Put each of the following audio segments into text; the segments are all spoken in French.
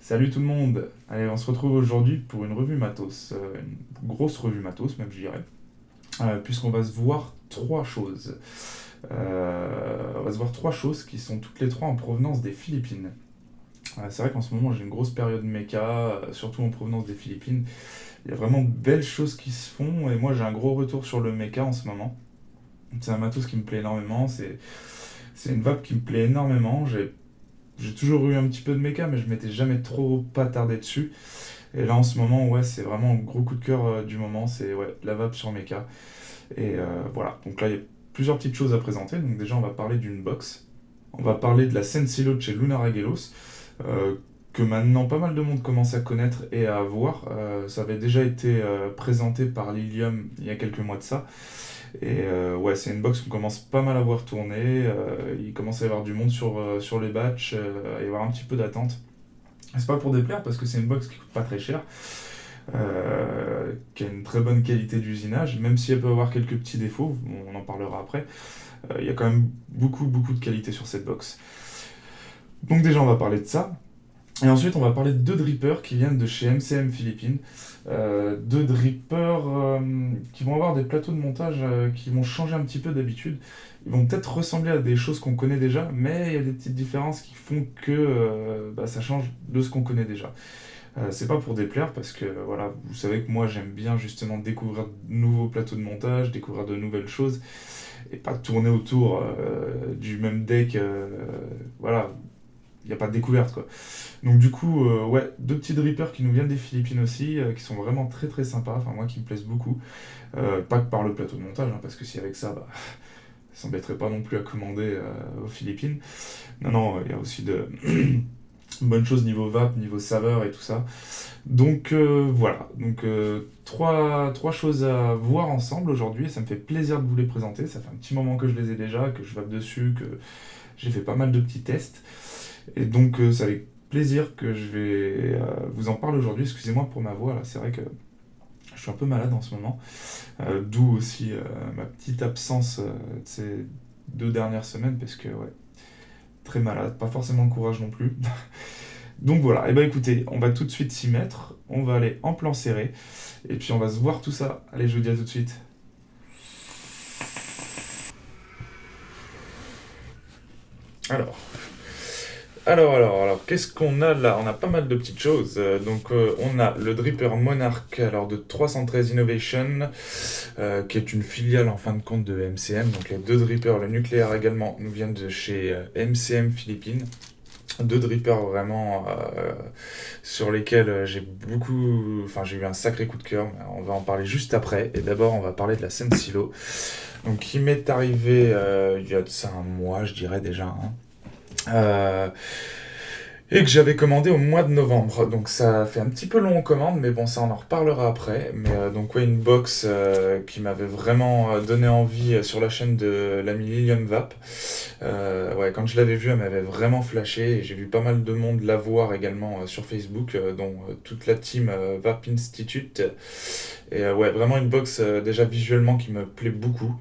Salut tout le monde. Allez, on se retrouve aujourd'hui pour une revue matos, une grosse revue matos même je dirais, puisqu'on va se voir trois choses. On va se voir trois choses qui sont toutes les trois en provenance des Philippines. C'est vrai qu'en ce moment j'ai une grosse période méca, surtout en provenance des Philippines. Il y a vraiment de belles choses qui se font et moi j'ai un gros retour sur le méca en ce moment. C'est un matos qui me plaît énormément, c'est une vape qui me plaît énormément. J'ai toujours eu un petit peu de méca mais je m'étais jamais trop pas attardé dessus. Et là en ce moment, ouais, c'est vraiment un gros coup de cœur du moment, c'est ouais, la vape sur mecha. Et voilà, donc là il y a plusieurs petites choses à présenter. Donc déjà on va parler d'une box. On va parler de la Sensilo de chez Lunar Agelos, euh, que maintenant pas mal de monde commence à connaître et à avoir. Ça avait déjà été présenté par Lilium il y a quelques mois de ça. Et ouais, c'est une box qu'on commence pas mal à voir tourner. Il commence à y avoir du monde sur les batchs, à y avoir un petit peu d'attente. C'est pas pour déplaire parce que c'est une box qui coûte pas très cher, qui a une très bonne qualité d'usinage, même si elle peut avoir quelques petits défauts, on en parlera après. Il y a quand même beaucoup de qualité sur cette box. Donc déjà on va parler de ça. Et ensuite on va parler de deux drippers qui viennent de chez MCM Philippines. Deux drippers qui vont avoir des plateaux de montage qui vont changer un petit peu d'habitude. Ils vont peut-être ressembler à des choses qu'on connaît déjà, mais il y a des petites différences qui font que ça change de ce qu'on connaît déjà. C'est pas pour déplaire parce que voilà, vous savez que moi j'aime bien justement découvrir de nouveaux plateaux de montage, découvrir de nouvelles choses et pas tourner autour du même deck. Voilà, il n'y a pas de découverte quoi. Donc du coup, ouais, deux petits drippers qui nous viennent des Philippines aussi, qui sont vraiment très sympas, enfin moi qui me plaisent beaucoup. Pas que par le plateau de montage, hein, parce que si avec ça, bah, ça s'embêterait pas non plus à commander aux Philippines. Non, il y a aussi de bonnes choses niveau vape, niveau saveur et tout ça. Donc voilà, donc trois choses à voir ensemble aujourd'hui et ça me fait plaisir de vous les présenter. Ça fait un petit moment que je les ai déjà, que je vape dessus, que j'ai fait pas mal de petits tests. Et donc c'est avec plaisir que je vais vous en parler aujourd'hui. Excusez-moi pour ma voix, là, c'est vrai que je suis un peu malade en ce moment. D'où aussi ma petite absence de ces 2 dernières semaines parce que ouais, très malade, pas forcément le courage non plus. Donc voilà, et bah écoutez, on va tout de suite s'y mettre, on va aller en plan serré, et puis on va se voir tout ça. Allez, je vous dis à tout de suite. Alors, alors, qu'est-ce qu'on a là? On a pas mal de petites choses. On a le Dripper Monarch alors, de 313 Innovation, qui est une filiale en fin de compte de MCM. Donc les deux drippers, le nucléaire également, nous viennent de chez MCM Philippines. Deux drippers vraiment sur lesquels j'ai eu un sacré coup de cœur, mais on va en parler juste après. Et d'abord, on va parler de la Sensilo, donc qui m'est arrivé il y a de ça un mois, je dirais déjà, hein. Euh, et que j'avais commandé au mois de novembre. Donc ça fait un petit peu long en commande, mais bon, ça on en reparlera après. Mais donc ouais, une box qui m'avait vraiment donné envie sur la chaîne de l'ami Lilium Vap. Ouais, quand je l'avais vue, elle m'avait vraiment flashé et j'ai vu pas mal de monde la voir également sur Facebook, dont toute la team Vap Institute. Et ouais, vraiment une box déjà visuellement qui me plaît beaucoup.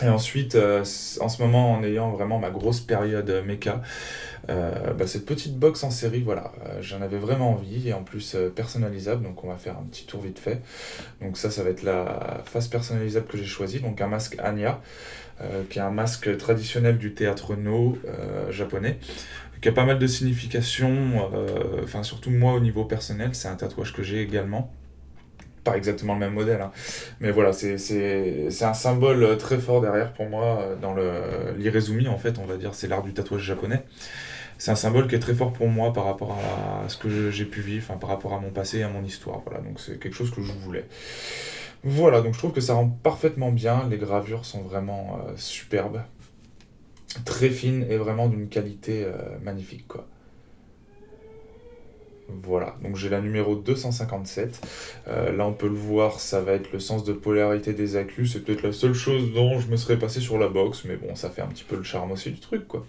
Et ensuite, en ce moment, en ayant vraiment ma grosse période méca, cette petite box en série, voilà, j'en avais vraiment envie, et en plus personnalisable, donc on va faire un petit tour vite fait. Donc ça va être la face personnalisable que j'ai choisie, donc un masque Anya, qui est un masque traditionnel du théâtre No japonais, qui a pas mal de significations, enfin surtout moi au niveau personnel, c'est un tatouage que j'ai également. Pas exactement le même modèle, hein. Mais voilà, c'est un symbole très fort derrière pour moi dans l'irezumi en fait, on va dire, c'est l'art du tatouage japonais. C'est un symbole qui est très fort pour moi par rapport à ce que j'ai pu vivre, enfin, par rapport à mon passé et à mon histoire. Voilà, donc c'est quelque chose que je voulais. Voilà, donc je trouve que ça rend parfaitement bien. Les gravures sont vraiment superbes, très fines et vraiment d'une qualité magnifique, quoi. Voilà, donc j'ai la numéro 257. Là, on peut le voir, ça va être le sens de polarité des accus. C'est peut-être la seule chose dont je me serais passé sur la box, mais bon, ça fait un petit peu le charme aussi du truc, quoi.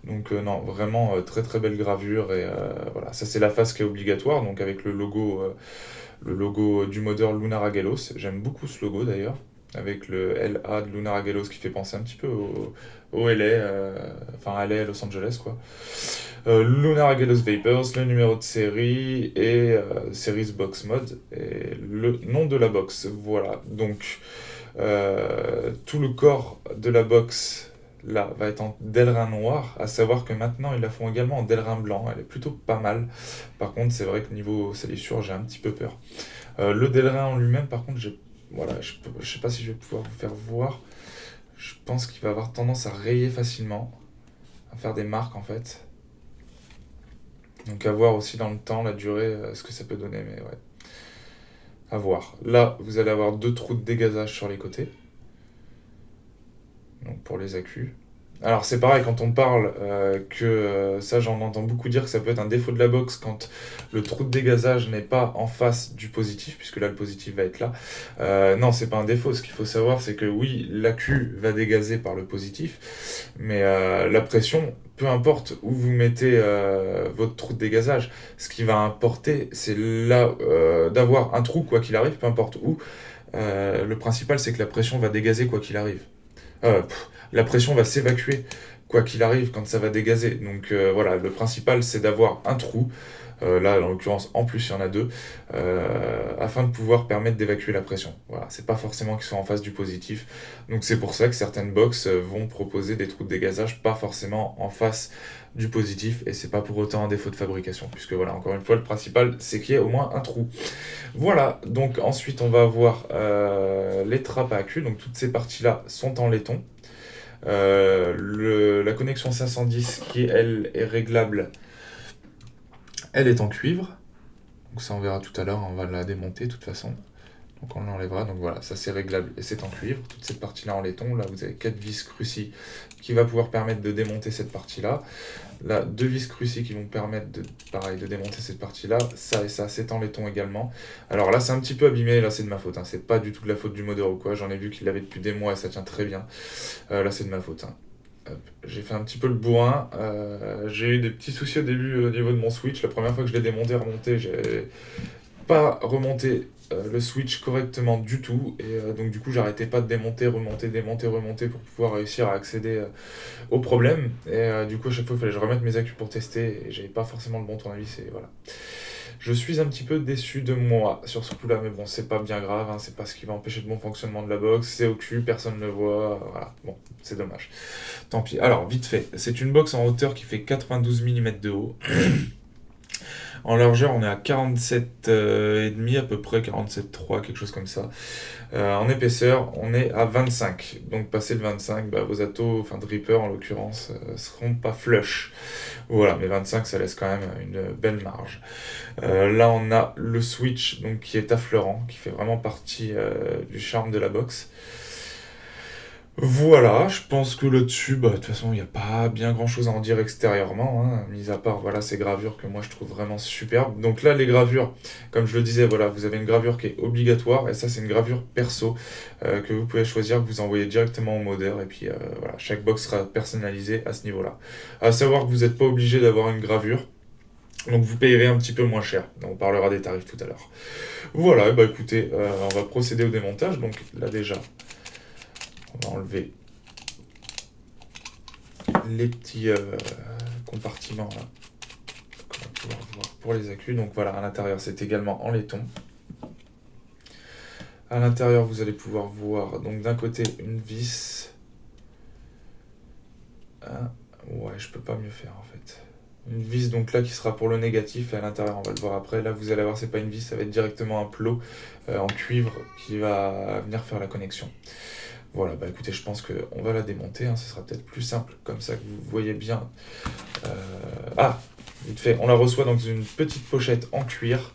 Donc non, vraiment très belle gravure et voilà, ça c'est la face qui est obligatoire, donc avec le logo du modeur Lunar Agelos. J'aime beaucoup ce logo d'ailleurs. avec le LA de Lunar Agalos qui fait penser un petit peu au LA, enfin LA Los Angeles quoi. Lunar Agalos Vapors, le numéro de série et Series Box Mode et le nom de la box. Voilà, donc tout le corps de la box là va être en Delrin noir, à savoir que maintenant ils la font également en Delrin blanc, elle est plutôt pas mal. Par contre c'est vrai que niveau salissure j'ai un petit peu peur. Le Delrin en lui-même par contre voilà, je sais pas si je vais pouvoir vous faire voir, je pense qu'il va avoir tendance à rayer facilement, à faire des marques en fait. Donc à voir aussi dans le temps, la durée, ce que ça peut donner, mais ouais. À voir. Là, vous allez avoir 2 trous de dégazage sur les côtés. Donc pour les accus. Alors c'est pareil, quand on parle ça j'en entends beaucoup dire que ça peut être un défaut de la box quand le trou de dégazage n'est pas en face du positif, puisque là le positif va être là. Non, c'est pas un défaut, ce qu'il faut savoir c'est que oui, l'accu va dégazer par le positif, mais la pression, peu importe où vous mettez votre trou de dégazage, ce qui va importer c'est là d'avoir un trou quoi qu'il arrive, peu importe où. Le principal c'est que la pression va dégazer quoi qu'il arrive. La pression va s'évacuer quoi qu'il arrive quand ça va dégazer. Donc voilà, le principal c'est d'avoir un trou, là en l'occurrence en plus il y en a 2, afin de pouvoir permettre d'évacuer la pression. Voilà, c'est pas forcément qu'ils soient en face du positif. Donc c'est pour ça que certaines box vont proposer des trous de dégazage pas forcément en face du positif, et c'est pas pour autant un défaut de fabrication, puisque voilà, encore une fois, le principal c'est qu'il y ait au moins un trou. Voilà, donc ensuite on va avoir les trappes à accu, donc toutes ces parties-là sont en laiton. La connexion 510 qui elle est réglable, elle est en cuivre. Donc ça on verra tout à l'heure, on va la démonter de toute façon. Donc on l'enlèvera, donc voilà, ça c'est réglable et c'est en cuivre. Toute cette partie-là en laiton, là vous avez 4 vis Cruci qui va pouvoir permettre de démonter cette partie-là. Là, 2 vis Cruci qui vont permettre de démonter cette partie-là. Ça et ça, c'est en laiton également. Alors là, c'est un petit peu abîmé, là c'est de ma faute, hein. C'est pas du tout de la faute du modeur ou quoi. J'en ai vu qu'il l'avait depuis des mois et ça tient très bien. Là c'est de ma faute, hein. J'ai fait un petit peu le bourrin. J'ai eu des petits soucis au début au niveau de mon switch. La première fois que je l'ai démonté, remonté, j'ai pas remonté le switch correctement du tout. Et donc du coup, j'arrêtais pas de démonter, remonter, démonter, remonter pour pouvoir réussir à accéder au problème. Et du coup, à chaque fois, il fallait que je remette mes accus pour tester. Et j'avais pas forcément le bon tournevis. Et voilà. Je suis un petit peu déçu de moi sur ce coup-là, mais bon, c'est pas bien grave, hein, c'est pas ce qui va empêcher le bon fonctionnement de la box, c'est au cul, personne ne le voit, voilà, bon, c'est dommage. Tant pis. Alors, vite fait, c'est une box en hauteur qui fait 92 mm de haut. En largeur, on est à 47 et demi à peu près, 47,3, quelque chose comme ça. En épaisseur, on est à 25. Donc passé le 25, vos atos, enfin dripper en l'occurrence, seront pas flush. Voilà, mais 25, ça laisse quand même une belle marge. Là, on a le switch donc, qui est affleurant, qui fait vraiment partie du charme de la box. Voilà, je pense que là-dessus, de toute façon, il n'y a pas bien grand-chose à en dire extérieurement, hein, mis à part voilà, ces gravures que moi je trouve vraiment superbes. Donc là, les gravures, comme je le disais, voilà, vous avez une gravure qui est obligatoire, et ça, c'est une gravure perso que vous pouvez choisir, que vous envoyez directement au modeur, et puis voilà, chaque box sera personnalisée à ce niveau-là. À savoir que vous n'êtes pas obligé d'avoir une gravure. Donc vous payerez un petit peu moins cher. On parlera des tarifs tout à l'heure. Voilà, écoutez, on va procéder au démontage. Donc là déjà, on va enlever les petits compartiments là, qu'on va pouvoir voir pour les accus. Donc voilà, à l'intérieur c'est également en laiton. À l'intérieur vous allez pouvoir voir donc d'un côté une vis. Ouais, je peux pas mieux faire en fait. Une vis donc là qui sera pour le négatif, et à l'intérieur on va le voir après. Là vous allez voir, c'est pas une vis, ça va être directement un plot en cuivre qui va venir faire la connexion. Voilà, écoutez, je pense qu'on va la démonter, hein, ce sera peut-être plus simple, comme ça que vous voyez bien. Vite fait, on la reçoit dans une petite pochette en cuir.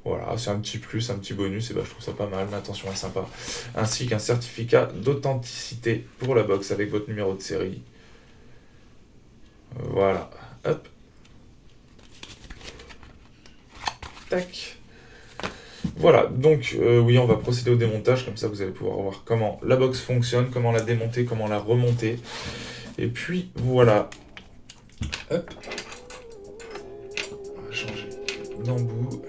Voilà, c'est un petit plus, un petit bonus, et je trouve ça pas mal, l'attention est sympa. Ainsi qu'un certificat d'authenticité pour la box avec votre numéro de série. Voilà, hop. Tac. Voilà, donc oui, on va procéder au démontage, comme ça vous allez pouvoir voir comment la box fonctionne, comment la démonter, comment la remonter. Et puis voilà. Hop. On va changer d'embout.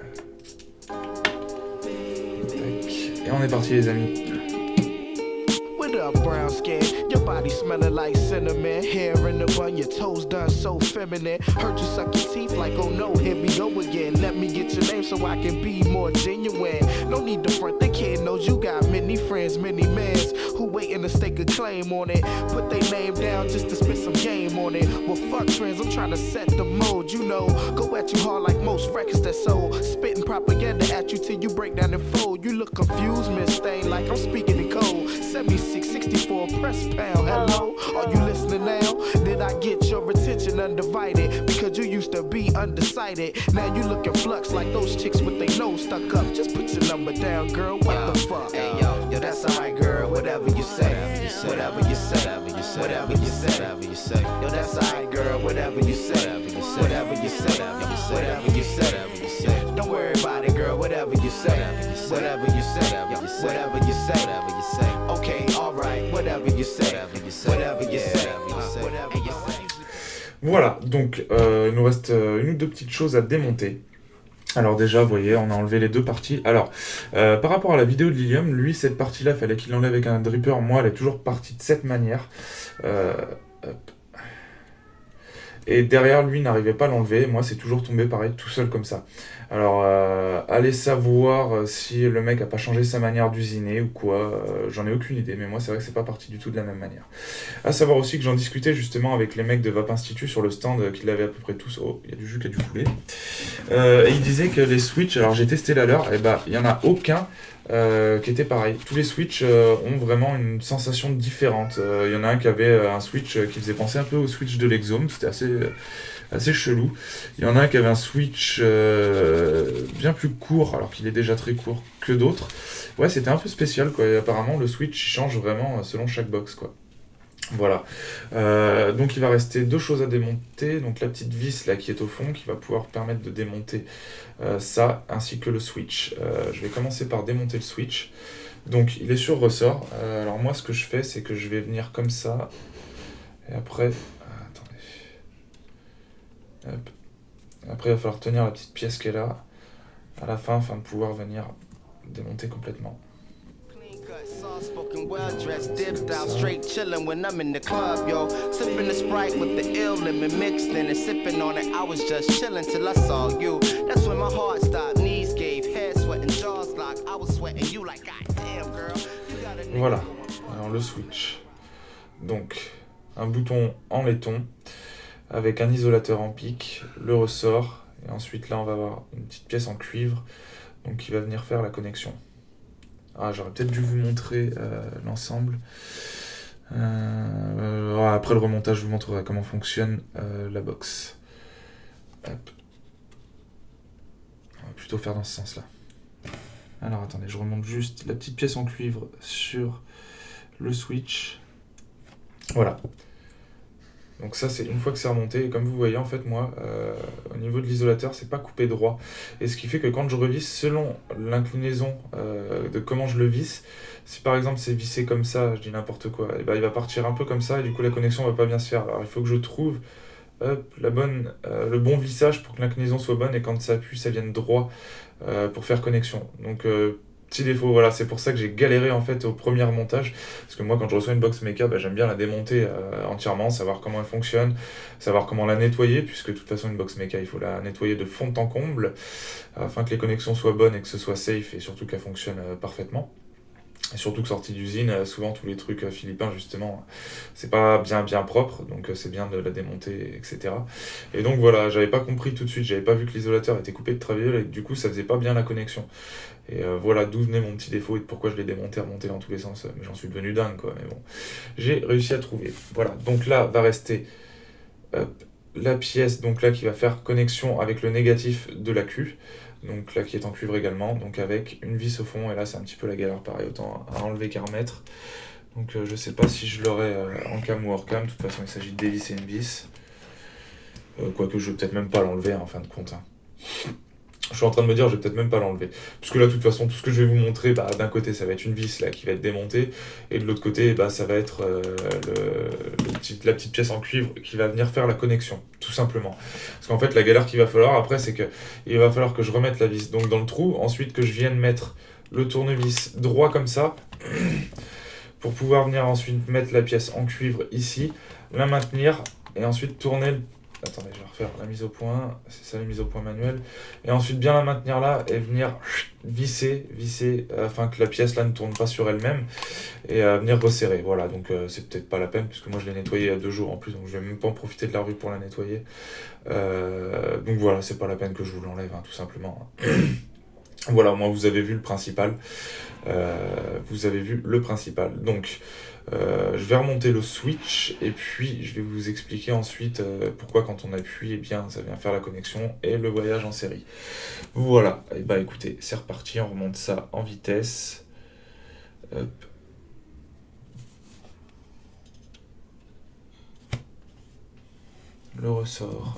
Tac. Et on est parti les amis. What up, brown skin? Your body smelling like cinnamon. Hair in the bun, your toes done so feminine. Heard you suck your teeth like, oh no, here we go again. Let me get your name so I can be more genuine. No need to front, the kid knows you got many friends, many mans who waiting to stake a claim on it. Put their name down just to spit some game on it. Well, fuck trends, I'm trying to set the mode, you know. Go at you hard like most records that sold. Spitting propaganda at you till you break down and fold. You look confused, Miss Stain, like I'm speaking in code. 76, 64, press pound, hello? Are you listening now? Did I get your attention undivided? Because you used to be undecided. Now you looking flux like those chicks with their nose stuck up. Just put your number down, girl, what the fuck? Hey, yo, that's alright, girl, whatever you say. Whatever you say, whatever you say. Yo, that's alright, girl, whatever you say. Whatever you say, whatever you say. Don't worry about it, girl, whatever you say. Whatever you say, whatever you say. Okay, alright, whatever you say. Whatever you say, whatever you say. Voilà, donc il nous reste une ou deux petites choses à démonter. Alors déjà, vous voyez, on a enlevé les deux parties. Alors, par rapport à la vidéo de Lilium, lui, cette partie-là, fallait qu'il l'enlève avec un dripper. Moi, elle est toujours partie de cette manière. Hop. Et derrière, lui, n'arrivait pas à l'enlever. Moi, c'est toujours tombé pareil, tout seul comme ça. Alors, allez savoir si le mec a pas changé sa manière d'usiner ou quoi. J'en ai aucune idée, mais moi, c'est vrai que c'est pas parti du tout de la même manière. À savoir aussi que j'en discutais justement avec les mecs de Vap Institute sur le stand, qu'ils l'avaient à peu près tous. Oh, il y a du jus qui a dû couler. Et ils disaient que les switches, alors j'ai testé la leur, et bah, il y en a aucun qui était pareil. Tous les switches ont vraiment une sensation différente. Il y en a un qui avait un switch qui faisait penser un peu au switch de l'Exome, c'était assez chelou. Il y en a un qui avait un switch bien plus court, alors qu'il est déjà très court que d'autres. Ouais, c'était un peu spécial, quoi. Et apparemment, le switch change vraiment selon chaque box, quoi. Voilà. Donc il va rester deux choses à démonter. Donc la petite vis là qui est au fond, qui va pouvoir permettre de démonter ça, ainsi que le switch. Je vais commencer par démonter le switch. Donc il est sur ressort. Alors moi ce que je fais, c'est que je vais venir comme ça. Et après... attendez. Hop. Après il va falloir tenir la petite pièce qui est là. À la fin, afin de pouvoir venir démonter complètement. Spoken well dressed, dipped out, straight chillin' when I'm in the club, yo. Sippin' the Sprite with the ill lemon mixed in and sippin' on it. I was just chillin' till I saw you. That's when my heart stopped, knees gave, head sweating, jaws locked. I was sweating you like, God damn, girl. Voilà, alors le switch. Donc, un bouton en laiton avec un isolateur en pic, le ressort. Et ensuite, là, on va avoir une petite pièce en cuivre donc qui va venir faire la connexion. Ah, j'aurais peut-être dû vous montrer l'ensemble. Après le remontage, je vous montrerai comment fonctionne la box. Hop. On va plutôt faire dans ce sens-là. Alors attendez, je remonte juste la petite pièce en cuivre sur le switch. Voilà. Donc ça, c'est une fois que c'est remonté. Et comme vous voyez, en fait, moi, au niveau de l'isolateur, c'est pas coupé droit. Et ce qui fait que quand je revisse, selon l'inclinaison de comment je le visse, si par exemple c'est vissé comme ça, je dis n'importe quoi, et ben, il va partir un peu comme ça et du coup la connexion va pas bien se faire. Alors il faut que je trouve le bon vissage pour que l'inclinaison soit bonne et quand ça appuie, ça vienne droit pour faire connexion. Donc petit défaut, voilà, c'est pour ça que j'ai galéré en fait au premier montage, parce que moi quand je reçois une box méca, j'aime bien la démonter entièrement, savoir comment elle fonctionne, savoir comment la nettoyer, puisque de toute façon une box méca il faut la nettoyer de fond en comble, afin que les connexions soient bonnes et que ce soit safe et surtout qu'elle fonctionne parfaitement. Et surtout que sortie d'usine, souvent tous les trucs philippins justement, c'est pas bien propre, donc c'est bien de la démonter, etc. Et donc voilà, j'avais pas compris tout de suite, j'avais pas vu que l'isolateur était coupé de traviole et du coup ça faisait pas bien la connexion. Et voilà d'où venait mon petit défaut et de pourquoi je l'ai démonté, remonté dans tous les sens. Mais j'en suis devenu dingue quoi, mais bon. J'ai réussi à trouver. Voilà, donc là va rester la pièce donc là qui va faire connexion avec le négatif de la Q. Donc là qui est en cuivre également, donc avec une vis au fond, et là c'est un petit peu la galère pareil, autant à enlever qu'à remettre. Donc je sais pas si je l'aurai en cam ou hors cam, de toute façon il s'agit de dévisser une vis. Quoique je vais peut-être même pas l'enlever en fin de compte. Je suis en train de me dire je vais peut-être même pas l'enlever. Puisque là de toute façon tout ce que je vais vous montrer, d'un côté ça va être une vis là qui va être démontée, et de l'autre côté ça va être la petite pièce en cuivre qui va venir faire la connexion, tout simplement. Parce qu'en fait la galère qu'il va falloir après c'est que il va falloir que je remette la vis donc dans le trou, ensuite que je vienne mettre le tournevis droit comme ça, pour pouvoir venir ensuite mettre la pièce en cuivre ici, la maintenir et ensuite tourner. Attendez, je vais refaire la mise au point, c'est ça la mise au point manuelle. Et ensuite bien la maintenir là et venir visser, afin que la pièce là ne tourne pas sur elle-même et venir resserrer. Voilà, donc c'est peut-être pas la peine puisque moi je l'ai nettoyé il y a 2 jours en plus, donc je vais même pas en profiter de la rue pour la nettoyer. Donc voilà, c'est pas la peine que je vous l'enlève, hein, tout simplement. Voilà, moi vous avez vu le principal. Donc je vais remonter le switch et puis je vais vous expliquer ensuite pourquoi quand on appuie, eh bien ça vient faire la connexion et le voyage en série. Voilà, et bah écoutez, c'est reparti, on remonte ça en vitesse. Hop. Le ressort.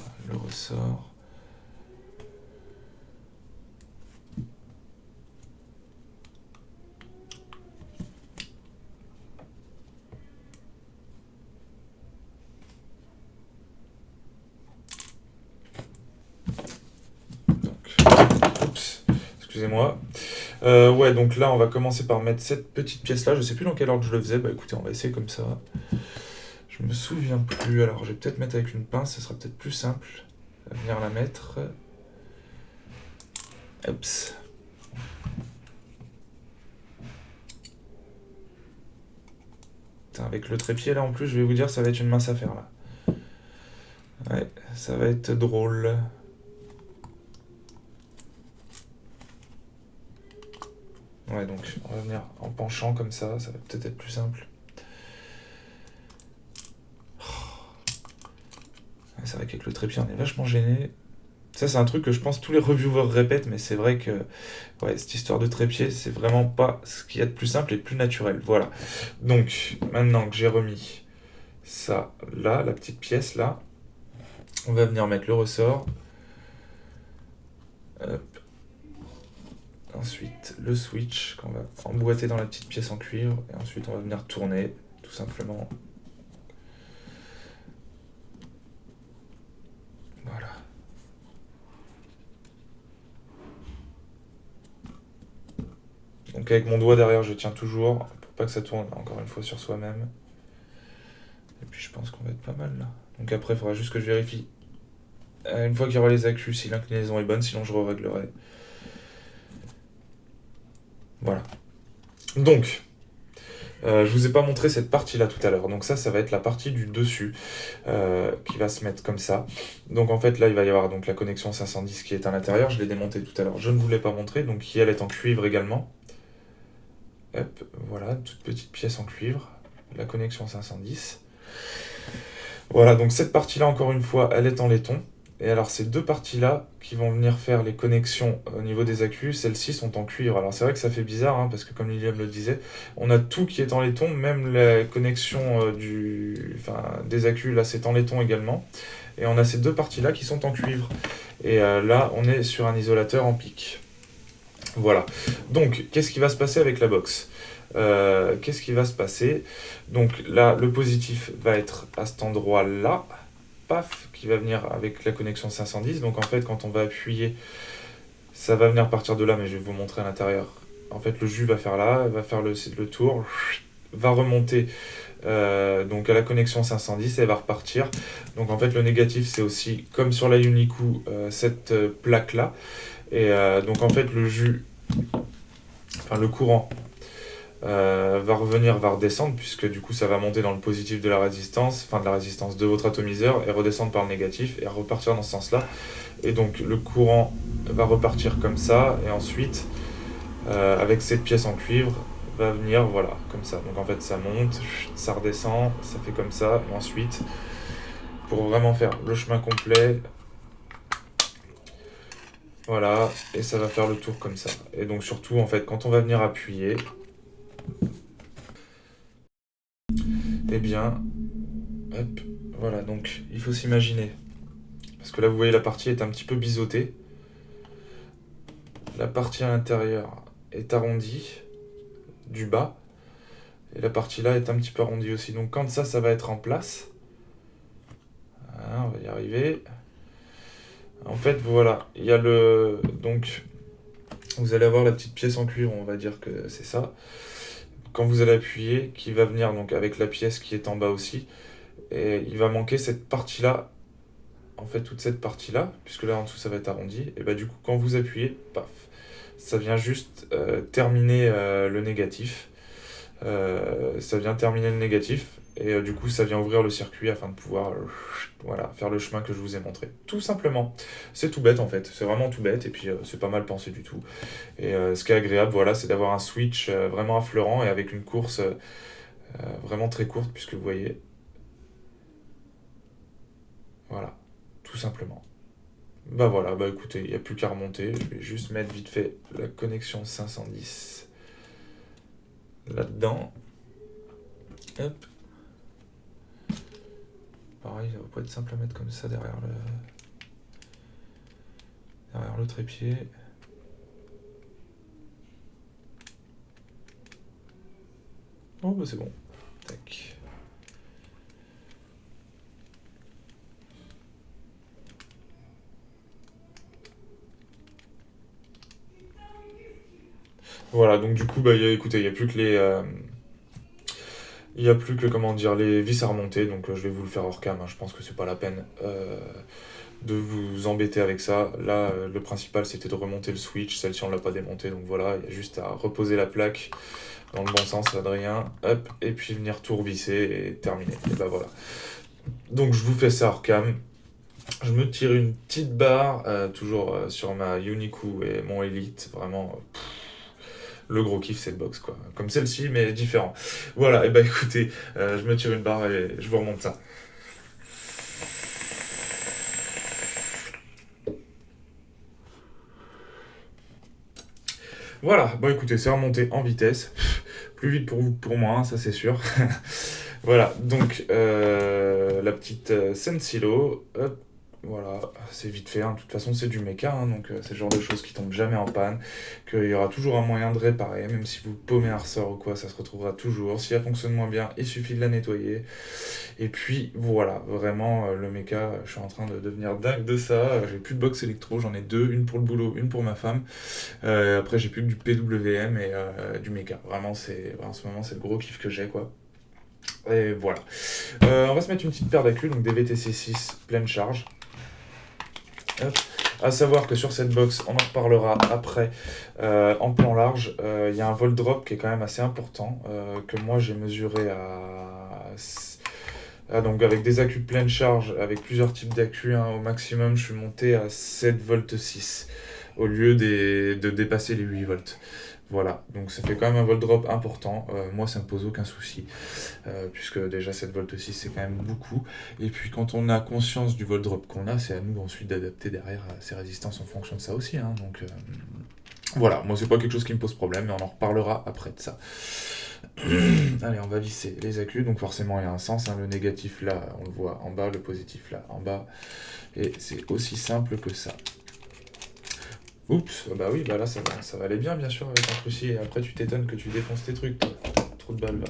Excusez-moi. Ouais, donc là, on va commencer par mettre cette petite pièce-là. Je sais plus dans quel ordre je le faisais. Bah écoutez, on va essayer comme ça. Je me souviens plus. Alors, je vais peut-être mettre avec une pince. Ce sera peut-être plus simple à venir la mettre. Oups. Putain, avec le trépied, là, en plus, je vais vous dire, ça va être une mince affaire, là. Ouais, ça va être drôle. Ouais, donc on va venir en penchant comme ça va peut-être être plus simple. Ouais, c'est vrai qu'avec le trépied, on est vachement gêné. Ça, c'est un truc que je pense tous les reviewers répètent, mais c'est vrai que ouais, cette histoire de trépied, c'est vraiment pas ce qu'il y a de plus simple et de plus naturel. Voilà. Donc, maintenant que j'ai remis ça là, la petite pièce là, on va venir mettre le ressort. Hop. Ensuite, le switch qu'on va emboîter dans la petite pièce en cuivre. Et ensuite, on va venir tourner, tout simplement. Voilà. Donc avec mon doigt derrière, je tiens toujours, pour pas que ça tourne, encore une fois, sur soi-même. Et puis je pense qu'on va être pas mal, là. Donc après, il faudra juste que je vérifie, une fois qu'il y aura les accus, si l'inclinaison est bonne, sinon je réglerai. Voilà. Donc, je vous ai pas montré cette partie-là tout à l'heure. Donc ça va être la partie du dessus qui va se mettre comme ça. Donc en fait, là, il va y avoir donc la connexion 510 qui est à l'intérieur. Je l'ai démontée tout à l'heure. Je ne vous l'ai pas montré. Donc qui, elle, est en cuivre également. Hop, voilà, toute petite pièce en cuivre. La connexion 510. Voilà, donc cette partie-là, encore une fois, elle est en laiton. Et alors, ces deux parties-là qui vont venir faire les connexions au niveau des accus, celles-ci sont en cuivre. Alors, c'est vrai que ça fait bizarre, hein, parce que comme Liliane le disait, on a tout qui est en laiton, même la connexion des accus, là, c'est en laiton également. Et on a ces deux parties-là qui sont en cuivre. Et là, on est sur un isolateur en pic. Voilà. Donc, qu'est-ce qui va se passer avec la box ? Qu'est-ce qui va se passer ? Donc là, le positif va être à cet endroit-là. Paf, qui va venir avec la connexion 510. Donc en fait, quand on va appuyer, ça va venir partir de là, mais je vais vous montrer à l'intérieur. En fait, le jus va faire là, va faire le tour, va remonter donc à la connexion 510 et va repartir. Donc en fait, le négatif, c'est aussi, comme sur la Uniqoo, cette plaque-là. Et donc en fait, le courant va revenir, va redescendre, puisque du coup ça va monter dans le positif de la résistance, de votre atomiseur, et redescendre par le négatif, et repartir dans ce sens-là. Et donc le courant va repartir comme ça, et ensuite, avec cette pièce en cuivre, va venir, voilà, comme ça. Donc en fait ça monte, ça redescend, ça fait comme ça, et ensuite, pour vraiment faire le chemin complet, voilà, et ça va faire le tour comme ça. Et donc surtout, en fait, quand on va venir appuyer, eh bien, hop, voilà, donc il faut s'imaginer, parce que là vous voyez la partie est un petit peu biseautée, la partie à l'intérieur est arrondie du bas, et la partie là est un petit peu arrondie aussi. Donc quand ça va être en place, voilà, on va y arriver. En fait, voilà, il y a donc vous allez avoir la petite pièce en cuivre, on va dire que c'est ça. quand vous allez appuyer, qui va venir donc avec la pièce qui est en bas aussi, et il va manquer cette partie-là, en fait toute cette partie-là, puisque là en dessous ça va être arrondi, et bah du coup quand vous appuyez, paf, ça vient juste terminer le négatif. Ça vient terminer le négatif, et du coup ça vient ouvrir le circuit afin de pouvoir voilà, faire le chemin que je vous ai montré. Tout simplement. C'est tout bête en fait, c'est vraiment tout bête, et puis c'est pas mal pensé du tout. Et ce qui est agréable, voilà, c'est d'avoir un switch vraiment affleurant et avec une course vraiment très courte, puisque vous voyez, voilà, tout simplement. Bah voilà, bah écoutez, il n'y a plus qu'à remonter, je vais juste mettre vite fait la connexion 510 là-dedans. Hop. Pareil, ça va pas être simple à mettre comme ça derrière le trépied. Oh bah c'est bon. Tac. Voilà, donc du coup, bah écoutez, il n'y a plus que il n'y a plus que, comment dire, les vis à remonter, donc je vais vous le faire hors cam, hein. Je pense que c'est pas la peine de vous embêter avec ça. Là, le principal c'était de remonter le switch, celle-ci on l'a pas démontée, donc voilà, il y a juste à reposer la plaque dans le bon sens, Adrien, hop, et puis venir tout revisser et terminer. Et bah voilà. Donc je vous fais ça hors cam. Je me tire une petite barre, toujours sur ma Uniqoo et mon Elite, vraiment... le gros kiff cette box quoi, comme celle-ci mais différent. Voilà, et bah écoutez, je me tire une barre et je vous remonte ça. Voilà, bon écoutez, c'est remonté en vitesse, plus vite pour vous que pour moi, hein, ça c'est sûr. Voilà, donc la petite Sensilo, hop, voilà, c'est vite fait, hein. De toute façon c'est du méca, hein, donc c'est le genre de choses qui tombent jamais en panne, qu'il y aura toujours un moyen de réparer, même si vous paumez un ressort ou quoi, ça se retrouvera toujours. Si elle fonctionne moins bien, il suffit de la nettoyer. Et puis voilà, vraiment le méca, je suis en train de devenir dingue de ça. J'ai plus de box électro, j'en ai deux, une pour le boulot, une pour ma femme. Après j'ai plus que du PWM et du méca. Vraiment, en ce moment c'est le gros kiff que j'ai quoi. Et voilà. On va se mettre une petite paire d'accus, donc des VTC 6 pleine charge. Hop. À savoir que sur cette box, on en reparlera après, en plan large, il y a un volt drop qui est quand même assez important, que moi j'ai mesuré donc avec des accus pleine charge, avec plusieurs types d'accus, hein, au maximum je suis monté à 7 volts 6, au lieu de dépasser les 8 volts. Voilà, donc ça fait quand même un volt drop important. Moi, ça me pose aucun souci, puisque déjà 7 volts 6 c'est quand même beaucoup. Et puis quand on a conscience du volt drop qu'on a, c'est à nous ensuite d'adapter derrière ses résistances en fonction de ça aussi, hein. Donc voilà, moi c'est pas quelque chose qui me pose problème, mais on en reparlera après de ça. Allez, on va visser les accus, donc forcément il y a un sens, hein. Le négatif là, on le voit en bas, le positif là, en bas. Et c'est aussi simple que ça. Oups, bah oui, bah là ça va aller bien sûr avec un cruci, et après tu t'étonnes que tu défonces tes trucs, toi. Trop de balles là.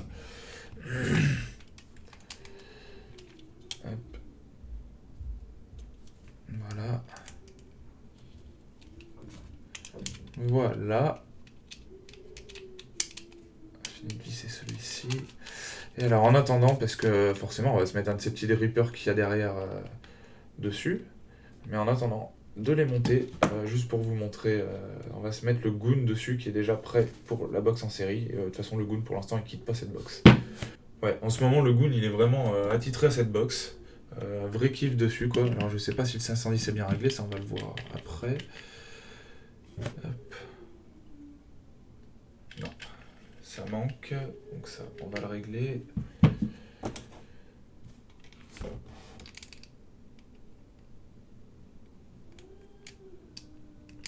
Hop. Voilà. Voilà. J'ai glissé celui-ci. Et alors en attendant, parce que forcément on va se mettre un de ces petits drippers qu'il y a derrière dessus, mais en attendant de les monter, juste pour vous montrer, on va se mettre le goon dessus qui est déjà prêt pour la box en série. Et, de toute façon le goon pour l'instant il quitte pas cette box. Ouais, en ce moment le goon il est vraiment attitré à cette box, vrai kiff dessus quoi. Alors je sais pas si le 510 est bien réglé, ça on va le voir après. Hop. Non, ça manque, donc ça on va le régler.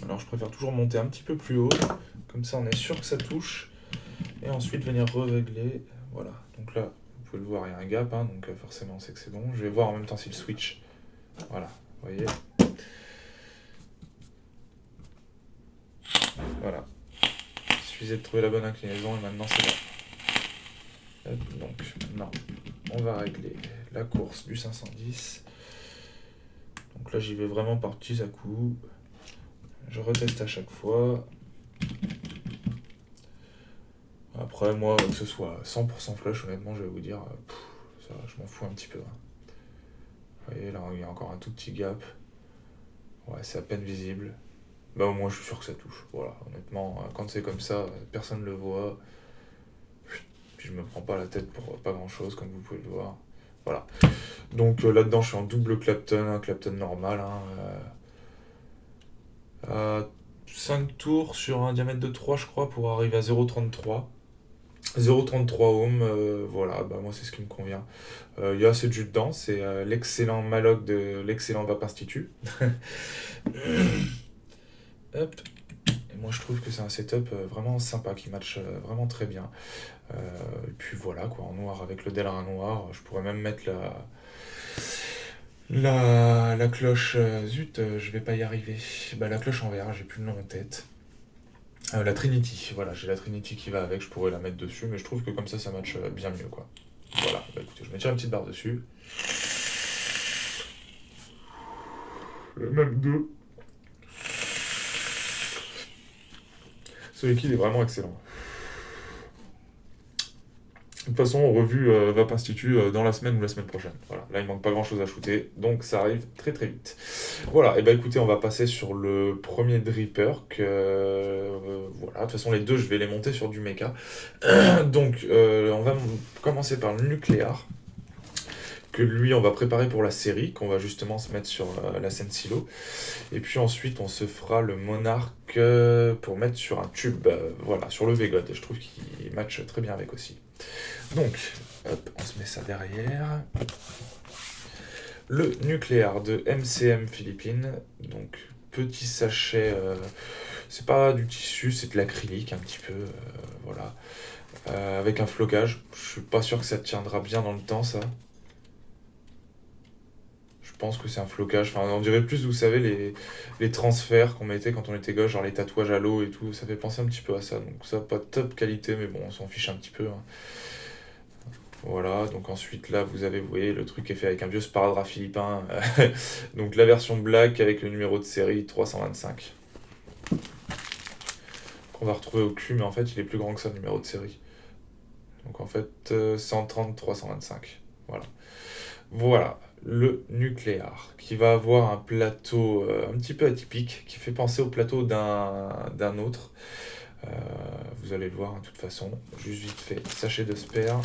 Alors je préfère toujours monter un petit peu plus haut, comme ça on est sûr que ça touche, et ensuite venir régler. Voilà, donc là vous pouvez le voir, il y a un gap, hein, donc forcément c'est que c'est bon. Je vais voir en même temps si le switch, voilà, vous voyez. Voilà, il suffisait de trouver la bonne inclinaison et maintenant c'est là. Donc maintenant on va régler la course du 510. Donc là j'y vais vraiment par petits à coups. Je reteste à chaque fois. Après, moi, que ce soit 100% flush, honnêtement, je vais vous dire, ça, je m'en fous un petit peu. Vous voyez, là, il y a encore un tout petit gap. Ouais, c'est à peine visible. Bah, au moins, je suis sûr que ça touche. Voilà, honnêtement, quand c'est comme ça, personne ne le voit. Puis je me prends pas la tête pour pas grand-chose, comme vous pouvez le voir. Voilà. Donc là-dedans, je suis en double Clapton, un Clapton normal. À 5 tours sur un diamètre de 3, je crois, pour arriver à 0,33. 0,33 ohms, voilà, bah moi c'est ce qui me convient. Il y a assez de jus dedans, c'est l'excellent Maloc de l'excellent Vape Institut. Hop. Et moi je trouve que c'est un setup vraiment sympa, qui match vraiment très bien. Et puis voilà, quoi, en noir avec le Delrin noir, je pourrais même mettre la cloche, zut, je vais pas y arriver. Bah la cloche en vert, j'ai plus le nom en tête. La Trinity, voilà, j'ai la Trinity qui va avec, je pourrais la mettre dessus, mais je trouve que comme ça match bien mieux, quoi. Voilà, bah écoutez, je mettrai une petite barre dessus. Même deux. Ce liquide est vraiment excellent. De toute façon, revue Vape Institut dans la semaine ou la semaine prochaine. Voilà, là il manque pas grand chose à shooter, donc ça arrive très très vite. Voilà, et bah écoutez, on va passer sur le premier dripper. Voilà, de toute façon les deux je vais les monter sur du mecha. Donc on va commencer par le nucléaire, que lui on va préparer pour la série, qu'on va justement se mettre sur la scène silo. Et puis ensuite on se fera le Monarch pour mettre sur un tube, voilà, sur le V-God. Je trouve qu'il match très bien avec aussi. Donc, hop, on se met ça derrière. Le nucléaire de MCM Philippines, donc petit sachet, c'est pas du tissu, c'est de l'acrylique un petit peu, voilà, avec un flocage. Je suis pas sûr que ça tiendra bien dans le temps, ça. Je pense que c'est un flocage, enfin on dirait plus, vous savez, les transferts qu'on mettait quand on était gauche, genre les tatouages à l'eau et tout, ça fait penser un petit peu à ça. Donc ça, pas de top qualité, mais bon, on s'en fiche un petit peu, hein. Voilà, donc ensuite là vous voyez, le truc est fait avec un vieux sparadrap philippin, donc la version black avec le numéro de série 325. Qu'on va retrouver au cul, mais en fait il est plus grand que ça, le numéro de série. Donc en fait 130 325, voilà. Voilà, le nucléaire, qui va avoir un plateau un petit peu atypique, qui fait penser au plateau d'un autre. Vous allez le voir, hein, de toute façon, juste vite fait, sachet de spare,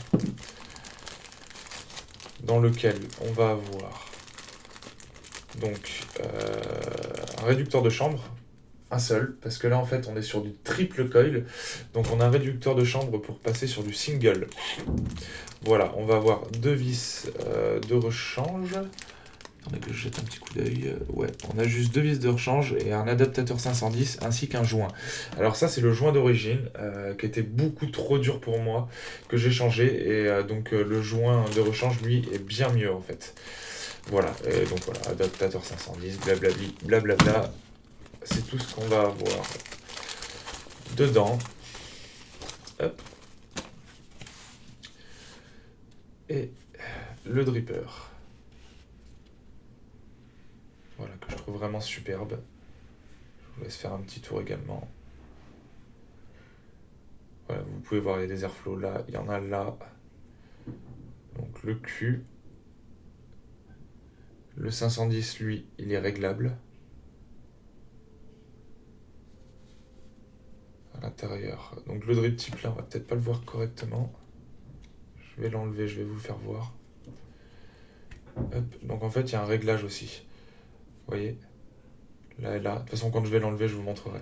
dans lequel on va avoir donc un réducteur de chambre, un seul, parce que là en fait on est sur du triple coil, donc on a un réducteur de chambre pour passer sur du single. Voilà, on va avoir deux vis de rechange. Attendez que je jette un petit coup d'œil. Ouais, on a juste deux vis de rechange et un adaptateur 510 ainsi qu'un joint. Alors ça c'est le joint d'origine qui était beaucoup trop dur pour moi, que j'ai changé, et donc le joint de rechange lui est bien mieux en fait. Voilà, et donc voilà, adaptateur 510, blablabli, blablabla. C'est tout ce qu'on va avoir dedans. Hop. Et le dripper. Voilà, que je trouve vraiment superbe. Je vous laisse faire un petit tour également. Voilà, vous pouvez voir, il y a des airflows là, il y en a là. Donc le cul. Le 510, lui, il est réglable. À l'intérieur. Donc le drip type là, on va peut-être pas le voir correctement. Je vais l'enlever, je vais vous le faire voir. Hop. Donc en fait, il y a un réglage aussi. Vous voyez, là et là. De toute façon, quand je vais l'enlever, je vous montrerai.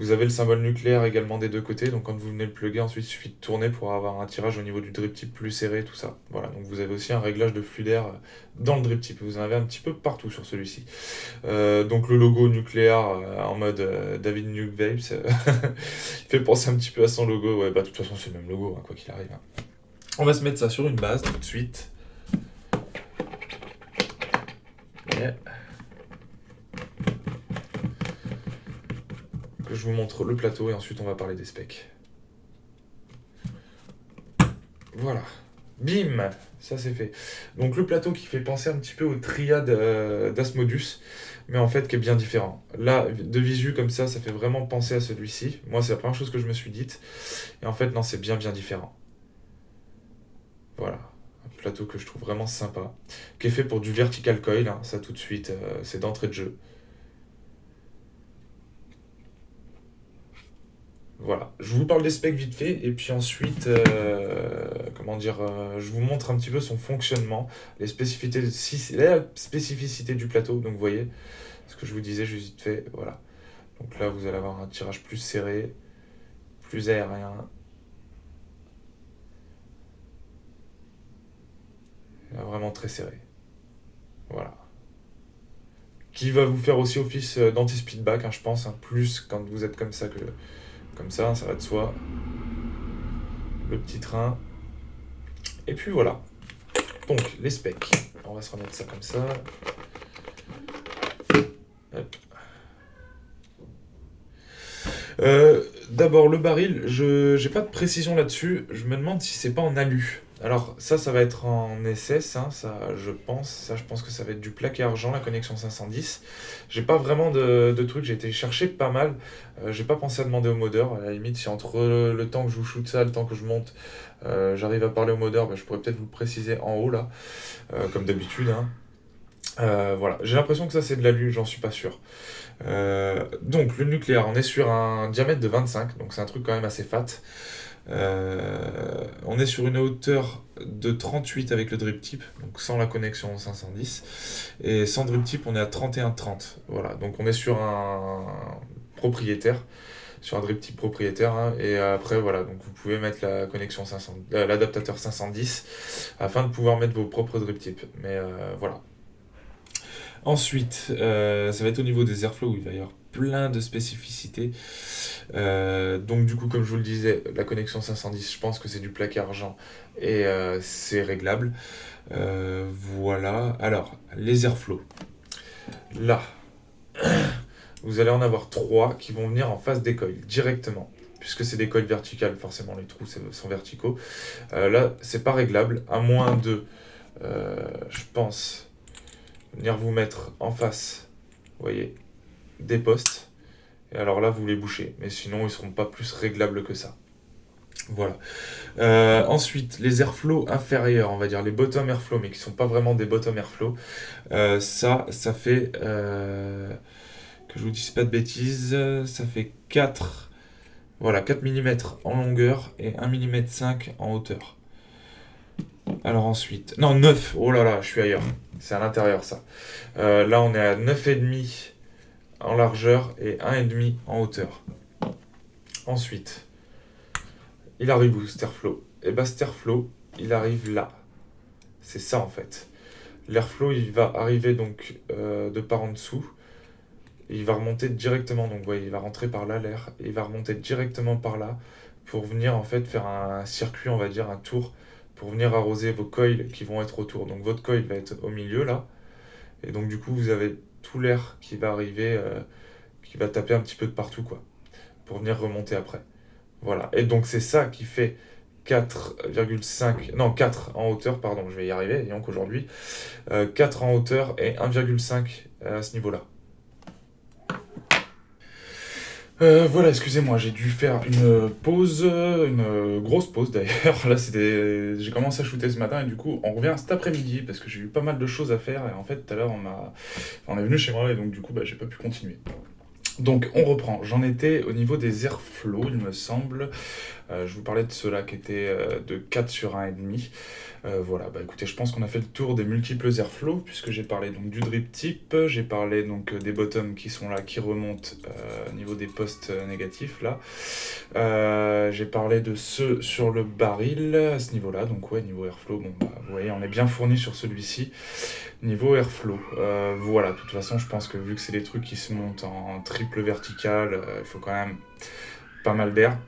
Vous avez le symbole nucléaire également des deux côtés. Donc quand vous venez le plugger, ensuite il suffit de tourner pour avoir un tirage au niveau du drip tip plus serré, tout ça. Voilà, donc vous avez aussi un réglage de flux d'air dans le drip tip. Vous en avez un petit peu partout sur celui-ci. Donc le logo nucléaire en mode David Nuke Vapes, il fait penser un petit peu à son logo. Ouais, bah de toute façon c'est le même logo, hein, quoi qu'il arrive, hein. On va se mettre ça sur une base tout de suite. Yeah. Que je vous montre le plateau et ensuite on va parler des specs. Voilà. Bim, ça c'est fait. Donc le plateau qui fait penser un petit peu au triade d'Asmodus, mais en fait qui est bien différent. Là, de visu comme ça fait vraiment penser à celui-ci. Moi, c'est la première chose que je me suis dite. Et en fait, non, c'est bien différent. Voilà. Un plateau que je trouve vraiment sympa, qui est fait pour du vertical coil, hein, ça tout de suite, c'est d'entrée de jeu. Voilà, je vous parle des specs vite fait, et puis ensuite, je vous montre un petit peu son fonctionnement, les spécificités du plateau, donc vous voyez, ce que je vous disais juste vite fait, voilà. Donc là, vous allez avoir un tirage plus serré, plus aérien. Là, vraiment très serré. Voilà. Qui va vous faire aussi office d'anti-speedback, hein, je pense, hein, plus quand vous êtes comme ça que comme ça, hein, ça va de soi. Le petit train. Et puis voilà. Donc, les specs. On va se remettre ça comme ça. Hop. D'abord, le baril, j'ai pas de précision là-dessus. Je me demande si c'est pas en alu. Alors, ça va être en SS, hein, ça, je pense que ça va être du plaqué argent, la connexion 510. J'ai pas vraiment de trucs, j'ai été chercher pas mal. J'ai pas pensé à demander au modeur. À la limite, si entre le temps que je vous shoot ça, le temps que je monte, j'arrive à parler au modeur, je pourrais peut-être vous le préciser en haut, là, comme d'habitude, hein. Voilà, j'ai l'impression que ça c'est de l'alu, j'en suis pas sûr. Donc le nucléaire, on est sur un diamètre de 25, donc c'est un truc quand même assez fat. On est sur une hauteur de 38 avec le drip tip, donc sans la connexion 510. Et sans drip tip, on est à 31,30. Voilà, donc on est sur un propriétaire, sur un drip tip propriétaire, hein. Et après voilà, donc vous pouvez mettre la connexion 500, l'adaptateur 510 afin de pouvoir mettre vos propres drip tips. Mais voilà. Ensuite, ça va être au niveau des airflow où il va y avoir plein de spécificités. Donc du coup, comme je vous le disais, la connexion 510, je pense que c'est du plaqué argent et c'est réglable. Voilà. Alors, les airflows. Là, vous allez en avoir 3 qui vont venir en face des coils directement. Puisque c'est des coils verticales, forcément les trous sont verticaux. Là, c'est pas réglable, à moins de, je pense, venir vous mettre en face, vous voyez, des postes. Et alors là, vous les bouchez. Mais sinon, ils ne seront pas plus réglables que ça. Voilà. Ensuite, les airflows inférieurs, on va dire les bottom airflow, mais qui ne sont pas vraiment des bottom airflow. Ça fait, que je vous dise pas de bêtises, ça fait 4 mm en longueur et 1,5 mm en hauteur. Alors ensuite, non 9, oh là là, je suis ailleurs, c'est à l'intérieur ça. Là on est à 9,5 en largeur et 1,5 en hauteur. Ensuite, il arrive où cet airflow? Et bah cet airflow, il arrive là. C'est ça en fait. L'airflow il va arriver donc de par en dessous. Il va remonter directement, donc vous voyez, il va rentrer par là l'air, et il va remonter directement par là pour venir en fait faire un circuit, on va dire un tour, pour venir arroser vos coils qui vont être autour. Donc votre coil va être au milieu là, et donc du coup vous avez tout l'air qui va arriver, qui va taper un petit peu de partout quoi, pour venir remonter après. Voilà, et donc c'est ça qui fait 4 en hauteur, pardon, je vais y arriver, donc aujourd'hui, 4 en hauteur et 1,5 à ce niveau-là. Voilà, excusez-moi, j'ai dû faire une pause, une grosse pause d'ailleurs. Là, j'ai commencé à shooter ce matin et du coup, on revient cet après-midi parce que j'ai eu pas mal de choses à faire et en fait, tout à l'heure, on est venu chez moi et donc du coup, j'ai pas pu continuer. Donc, on reprend. J'en étais au niveau des airflows, il me semble. Je vous parlais de ceux-là qui étaient de 4 sur 1,5. Voilà, écoutez, je pense qu'on a fait le tour des multiples airflows, puisque j'ai parlé donc du drip tip, j'ai parlé donc des bottoms qui sont là, qui remontent au niveau des postes négatifs, là. J'ai parlé de ceux sur le baril, à ce niveau-là, donc ouais, niveau airflow, vous voyez, on est bien fourni sur celui-ci. Niveau airflow, voilà, de toute façon, je pense que vu que c'est des trucs qui se montent en triple vertical, il faut quand même pas mal d'air.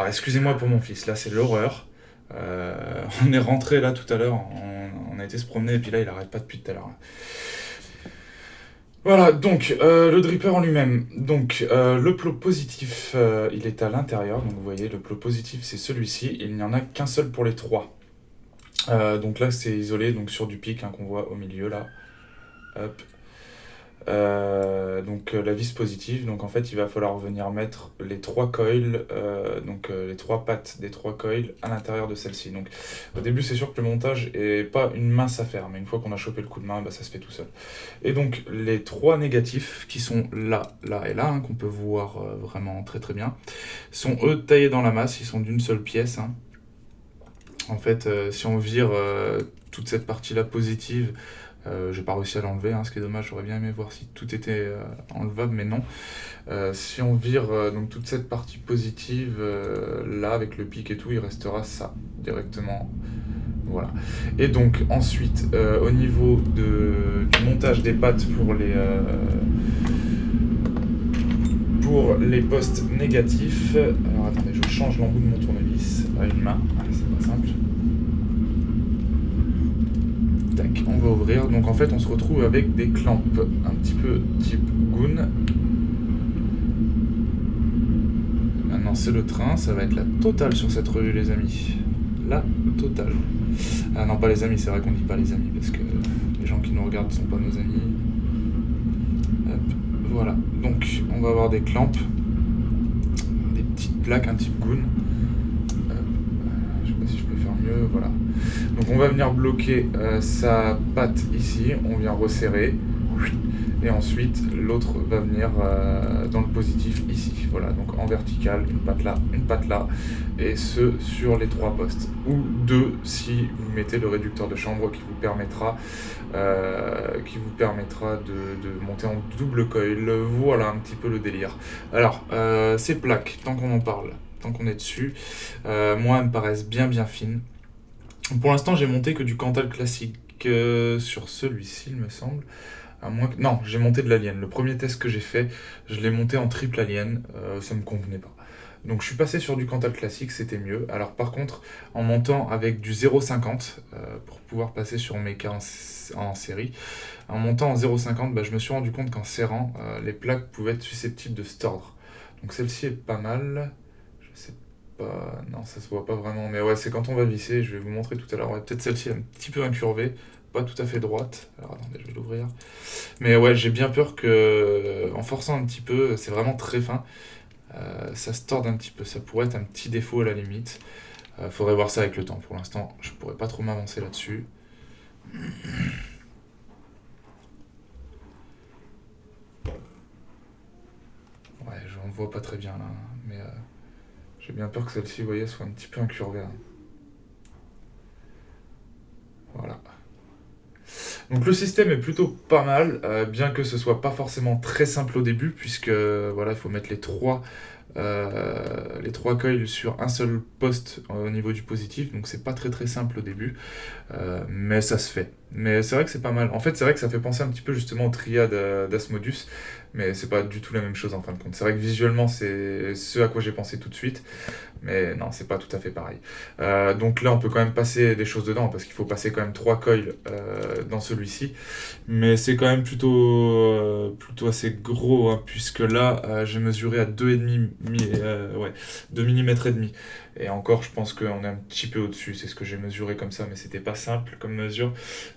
Excusez-moi pour mon fils, là c'est l'horreur. On est rentré là tout à l'heure, on a été se promener et puis là il arrête pas depuis tout à l'heure. Voilà, donc le dripper en lui-même. Donc le plot positif, il est à l'intérieur, donc vous voyez le plot positif c'est celui-ci, il n'y en a qu'un seul pour les 3. Donc là c'est isolé donc sur du pic qu'on voit au milieu là. Hop. Donc la vis positive, donc en fait il va falloir venir mettre les 3 coils, les 3 pattes des 3 coils à l'intérieur de celle-ci. Donc au début c'est sûr que le montage est pas une mince affaire, mais une fois qu'on a chopé le coup de main, ça se fait tout seul. Et donc les 3 négatifs qui sont là, là et là, qu'on peut voir vraiment très très bien, sont eux taillés dans la masse, ils sont d'une seule pièce. En fait si on vire toute cette partie là positive, j'ai pas réussi à l'enlever, ce qui est dommage, j'aurais bien aimé voir si tout était enlevable, mais non. Si on vire donc toute cette partie positive, là, avec le pic et tout, il restera ça, directement. Voilà. Et donc, ensuite, au niveau du montage des pattes pour les postes négatifs, alors attendez, je change l'embout de mon tournevis à une main, c'est pas simple. Tac, on va ouvrir. Donc en fait on se retrouve avec des clamps un petit peu type goon. Maintenant c'est le train, ça va être la totale sur cette revue les amis. La totale. Ah non pas les amis, c'est vrai qu'on dit pas les amis parce que les gens qui nous regardent ne sont pas nos amis. Hop, voilà, donc on va avoir des clamps, des petites plaques un type goon. Je sais pas si je peux faire mieux, voilà. Donc on va venir bloquer sa patte ici, on vient resserrer, et ensuite l'autre va venir dans le positif ici. Voilà, donc en vertical, une patte là, et ce sur les 3 postes. Ou 2 si vous mettez le réducteur de chambre qui vous permettra de monter en double coil. Voilà un petit peu le délire. Alors, ces plaques, tant qu'on en parle, tant qu'on est dessus, moi elles me paraissent bien fines. Pour l'instant, j'ai monté que du Cantal classique sur celui-ci, il me semble. À moins que... Non, j'ai monté de l'Alien. Le premier test que j'ai fait, je l'ai monté en triple Alien. Ça me convenait pas. Donc je suis passé sur du Cantal classique, c'était mieux. Alors par contre, en montant avec du 0,50, pour pouvoir passer sur mes cas en série, en montant en 0,50, je me suis rendu compte qu'en serrant, les plaques pouvaient être susceptibles de se tordre. Donc celle-ci est pas mal. Je sais pas... Non, ça se voit pas vraiment. Mais ouais, c'est quand on va visser, je vais vous montrer tout à l'heure. Ouais, peut-être celle-ci un petit peu incurvée, pas tout à fait droite. Alors attendez, je vais l'ouvrir. Mais ouais, j'ai bien peur que, en forçant un petit peu, c'est vraiment très fin, ça se torde un petit peu. Ça pourrait être un petit défaut à la limite. Faudrait voir ça avec le temps. Pour l'instant, je pourrais pas trop m'avancer là-dessus. Ouais, je ne vois pas très bien là, mais j'ai bien peur que celle-ci, vous voyez, soit un petit peu incurvée. Voilà. Donc le système est plutôt pas mal, bien que ce soit pas forcément très simple au début, puisque voilà, il faut mettre les trois coils sur un seul poste au niveau du positif, donc c'est pas très simple au début, mais ça se fait. Mais c'est vrai que c'est pas mal. En fait, c'est vrai que ça fait penser un petit peu justement au triade d'Asmodus, mais c'est pas du tout la même chose en fin de compte. C'est vrai que visuellement, c'est ce à quoi j'ai pensé tout de suite, mais non, c'est pas tout à fait pareil. Donc là, on peut quand même passer des choses dedans, parce qu'il faut passer quand même 3 coils dans celui-ci, mais c'est quand même plutôt assez gros, puisque là, j'ai mesuré à 2,5 2 mm et demi. Et encore, je pense qu'on est un petit peu au-dessus, c'est ce que j'ai mesuré comme ça, mais c'était pas simple comme mesure.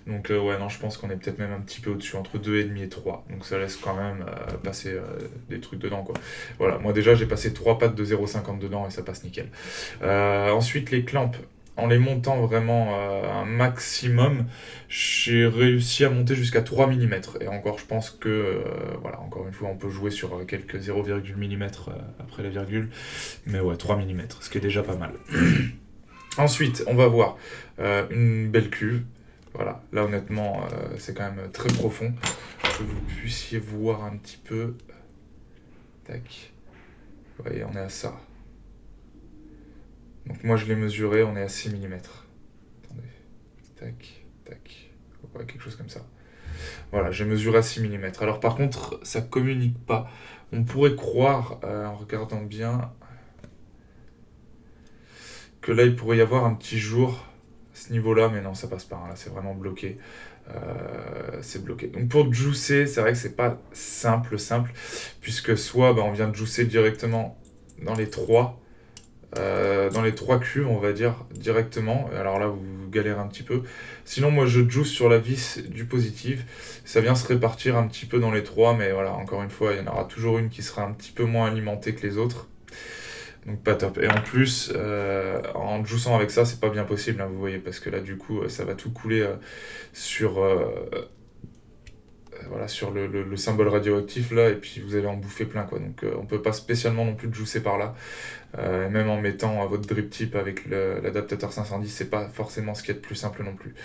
Donc ouais, non, je pense qu'on est peut-être même un petit peu au-dessus, entre 2,5 et 3. Donc ça laisse quand même passer des trucs dedans, quoi. Voilà, moi déjà, j'ai passé 3 pattes de 0,50 dedans et ça passe nickel. Ensuite, les clamps, en les montant vraiment un maximum, j'ai réussi à monter jusqu'à 3 mm. Et encore, je pense que, voilà, encore une fois, on peut jouer sur quelques 0,1 mm après la virgule. Mais ouais, 3 mm, ce qui est déjà pas mal. Ensuite, on va voir une belle cuve. Voilà, là honnêtement, c'est quand même très profond. Que vous puissiez voir un petit peu. Tac. Vous voyez, on est à ça. Donc moi je l'ai mesuré, on est à 6 mm. Attendez. Tac, tac. Ouais, quelque chose comme ça. Voilà, j'ai mesuré à 6 mm. Alors par contre, ça communique pas. On pourrait croire, en regardant bien, que là il pourrait y avoir un petit jour à ce niveau-là, mais non, ça passe pas. Là, c'est vraiment bloqué. C'est bloqué. Donc pour juicer, c'est vrai que c'est pas simple, puisque soit on vient de juicer directement dans les 3, dans les 3 cuves, on va dire, directement. Alors là, vous galérez un petit peu. Sinon, moi, je juice sur la vis du positif. Ça vient se répartir un petit peu dans les 3, mais voilà, encore une fois, il y en aura toujours une qui sera un petit peu moins alimentée que les autres. Donc pas top. Et en plus, en juiçant avec ça, c'est pas bien possible, hein, vous voyez, parce que là, du coup, ça va tout couler sur, voilà, sur le symbole radioactif, là, et puis vous allez en bouffer plein, quoi. Donc on peut pas spécialement non plus juicer par là. Même en mettant votre drip tip avec l'adaptateur 510, c'est pas forcément ce qu'il y a de plus simple non plus.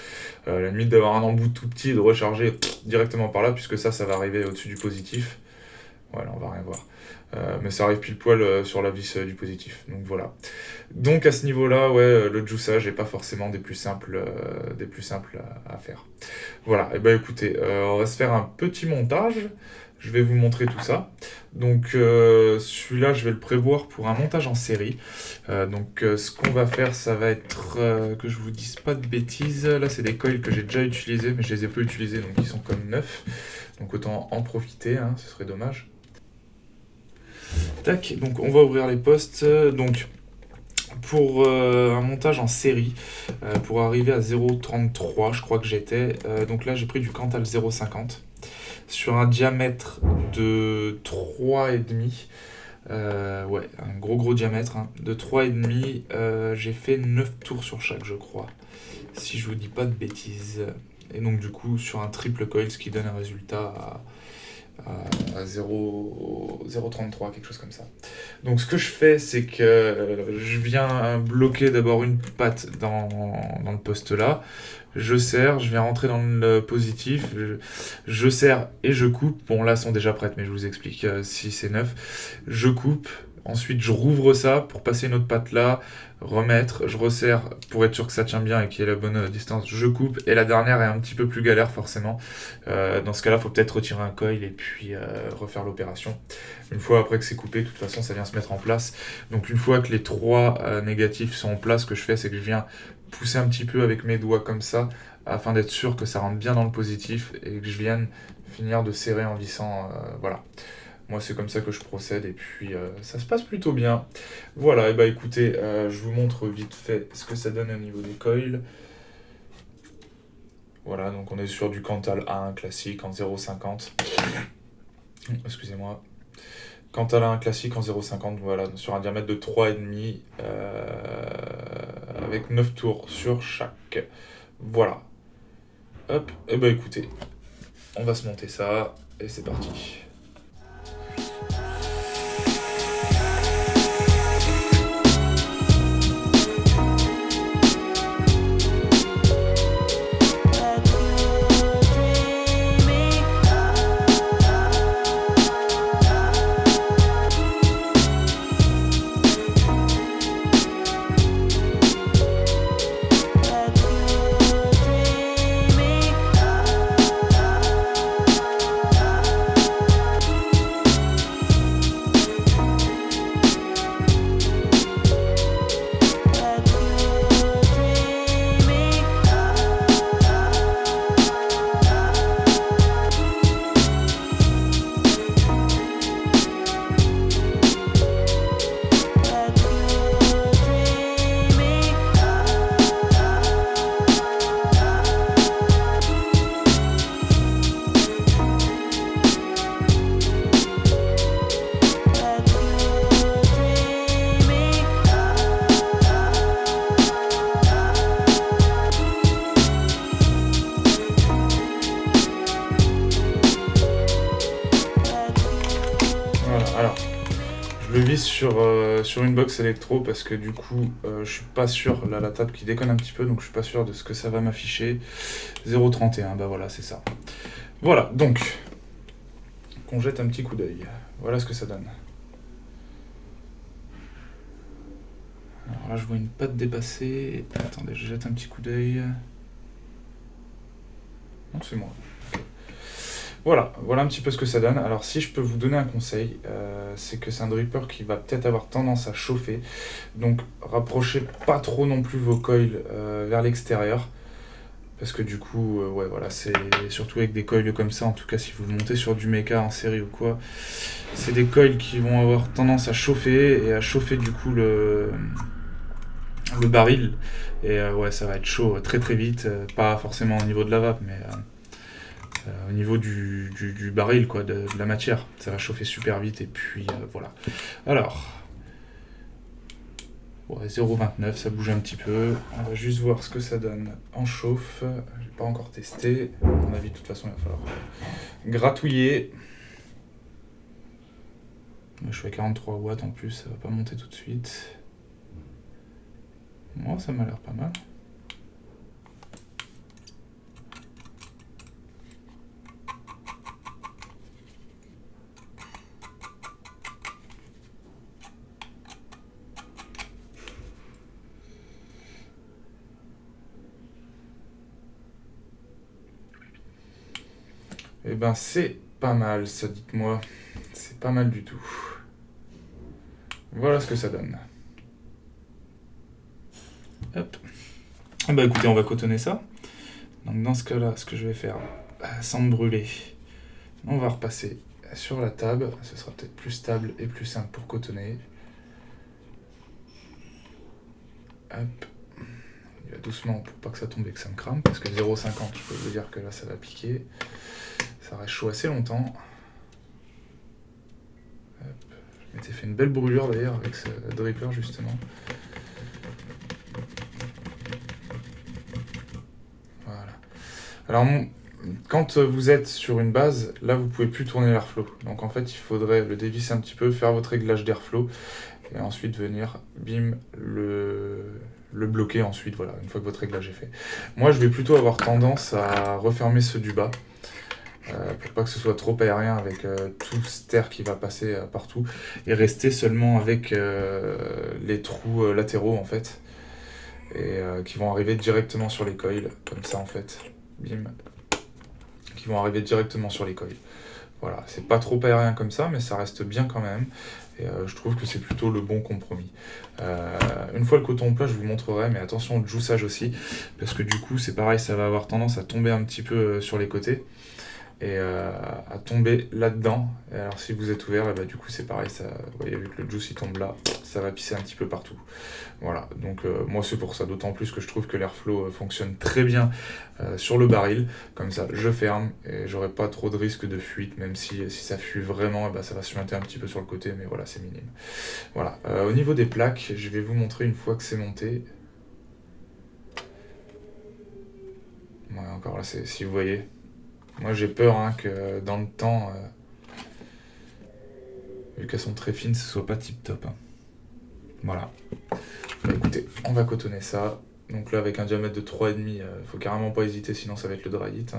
La limite d'avoir un embout tout petit et de recharger directement par là, puisque ça va arriver au-dessus du positif. Voilà, on va rien voir. Mais ça arrive pile poil sur la vis du positif. Donc voilà. Donc à ce niveau-là, ouais, le juiçage n'est pas forcément des plus simples à faire. Voilà, et bah écoutez, on va se faire un petit montage. Je vais vous montrer tout ça. Donc celui-là, je vais le prévoir pour un montage en série. Donc ce qu'on va faire, ça va être que je vous dise pas de bêtises. Là, c'est des coils que j'ai déjà utilisés, mais je les ai plus utilisés, donc ils sont comme neufs. Donc autant en profiter, hein, ce serait dommage. Tac, donc on va ouvrir les postes. Donc pour un montage en série, pour arriver à 0,33, je crois que j'étais. Donc là, j'ai pris du Cantal 0,50 sur un diamètre de 3,5. Ouais, un gros diamètre, hein, de 3,5. J'ai fait 9 tours sur chaque, je crois, si je vous dis pas de bêtises. Et donc du coup, sur un triple coil, ce qui donne un résultat à 0,33, quelque chose comme ça. Donc ce que je fais, c'est que je viens bloquer d'abord une patte dans le poste là, je serre, je viens rentrer dans le positif, je serre et je coupe. Bon là, elles sont déjà prêtes, mais je vous explique si c'est neuf. Je coupe, ensuite je rouvre ça pour passer une autre patte là, remettre, je resserre pour être sûr que ça tient bien et qu'il y ait la bonne distance, je coupe, et la dernière est un petit peu plus galère forcément. Dans ce cas là, il faut peut-être retirer un coil et puis refaire l'opération. Une fois après que c'est coupé, de toute façon ça vient se mettre en place. Donc une fois que les 3 négatifs sont en place, ce que je fais, c'est que je viens pousser un petit peu avec mes doigts comme ça, afin d'être sûr que ça rentre bien dans le positif et que je vienne finir de serrer en vissant, voilà. Moi, c'est comme ça que je procède, et puis ça se passe plutôt bien. Voilà, et bah écoutez, je vous montre vite fait ce que ça donne au niveau des coils. Voilà, donc on est sur du Cantal A1 classique en 0,50. Excusez-moi. Cantal A1 classique en 0,50, voilà, sur un diamètre de 3,5, avec 9 tours sur chaque. Voilà. Hop, et bah écoutez, on va se monter ça, et c'est parti. Alors, je le visse sur une box électro parce que du coup, je suis pas sûr, là la table qui déconne un petit peu, donc je suis pas sûr de ce que ça va m'afficher. 0,31, bah voilà, c'est ça. Voilà, donc, qu'on jette un petit coup d'œil. Voilà ce que ça donne. Alors là, je vois une patte dépassée. Attendez, je jette un petit coup d'œil. Non, c'est moi. Voilà un petit peu ce que ça donne. Alors si je peux vous donner un conseil, c'est que c'est un dripper qui va peut-être avoir tendance à chauffer. Donc rapprochez pas trop non plus vos coils vers l'extérieur. Parce que du coup, ouais, voilà, c'est surtout avec des coils comme ça, en tout cas si vous montez sur du mecha en série ou quoi, c'est des coils qui vont avoir tendance à chauffer et à chauffer du coup le baril. Et ouais, ça va être chaud très très vite, pas forcément au niveau de la vape, mais au niveau du baril, quoi, de la matière. Ça va chauffer super vite et puis voilà. Alors, ouais, 0,29, ça bouge un petit peu. On va juste voir ce que ça donne en chauffe. J'ai pas encore testé. À mon avis, de toute façon, il va falloir gratouiller. Je suis à 43 watts en plus, ça va pas monter tout de suite. Moi, ça m'a l'air pas mal. Eh ben, c'est pas mal, ça, dites-moi. C'est pas mal du tout. Voilà ce que ça donne. Hop. Ah bah écoutez, on va cotonner ça. Donc dans ce cas-là, ce que je vais faire, sans me brûler, on va repasser sur la table. Ce sera peut-être plus stable et plus simple pour cotonner. Hop. Il va doucement pour pas que ça tombe et que ça me crame, parce que 0,50, je peux vous dire que là ça va piquer. Ça reste chaud assez longtemps. Hop. Je m'étais fait une belle brûlure d'ailleurs avec ce dripper justement. Voilà. Alors quand vous êtes sur une base, là vous pouvez plus tourner l'airflow. Donc en fait il faudrait le dévisser un petit peu, faire votre réglage d'airflow et ensuite venir bim le bloquer ensuite, voilà, une fois que votre réglage est fait. Moi je vais plutôt avoir tendance à refermer ceux du bas. Pour pas que ce soit trop aérien avec tout cet air qui va passer partout et rester seulement avec les trous latéraux en fait et qui vont arriver directement sur les coils comme ça en fait, bim, qui vont arriver directement sur les coils. Voilà, c'est pas trop aérien comme ça mais ça reste bien quand même et je trouve que c'est plutôt le bon compromis. Une fois le coton plat je vous montrerai, mais attention au joussage aussi parce que du coup c'est pareil, ça va avoir tendance à tomber un petit peu sur les côtés et à tomber là-dedans. Et alors si vous êtes ouvert, du coup c'est pareil, ça, vous voyez, vu que le juice il tombe là, ça va pisser un petit peu partout. Voilà, donc moi c'est pour ça, d'autant plus que je trouve que l'airflow fonctionne très bien sur le baril, comme ça je ferme et j'aurai pas trop de risque de fuite, même si ça fuit vraiment, ça va se monter un petit peu sur le côté, mais voilà, c'est minime. Voilà, au niveau des plaques, je vais vous montrer une fois que c'est monté. Ouais, encore là, si vous voyez. Moi j'ai peur que dans le temps, vu qu'elles sont très fines, ce soit pas tip top. Voilà. Écoutez, on va cotonner ça. Donc là avec un diamètre de 3,5, faut carrément pas hésiter, sinon ça va être le dry hit.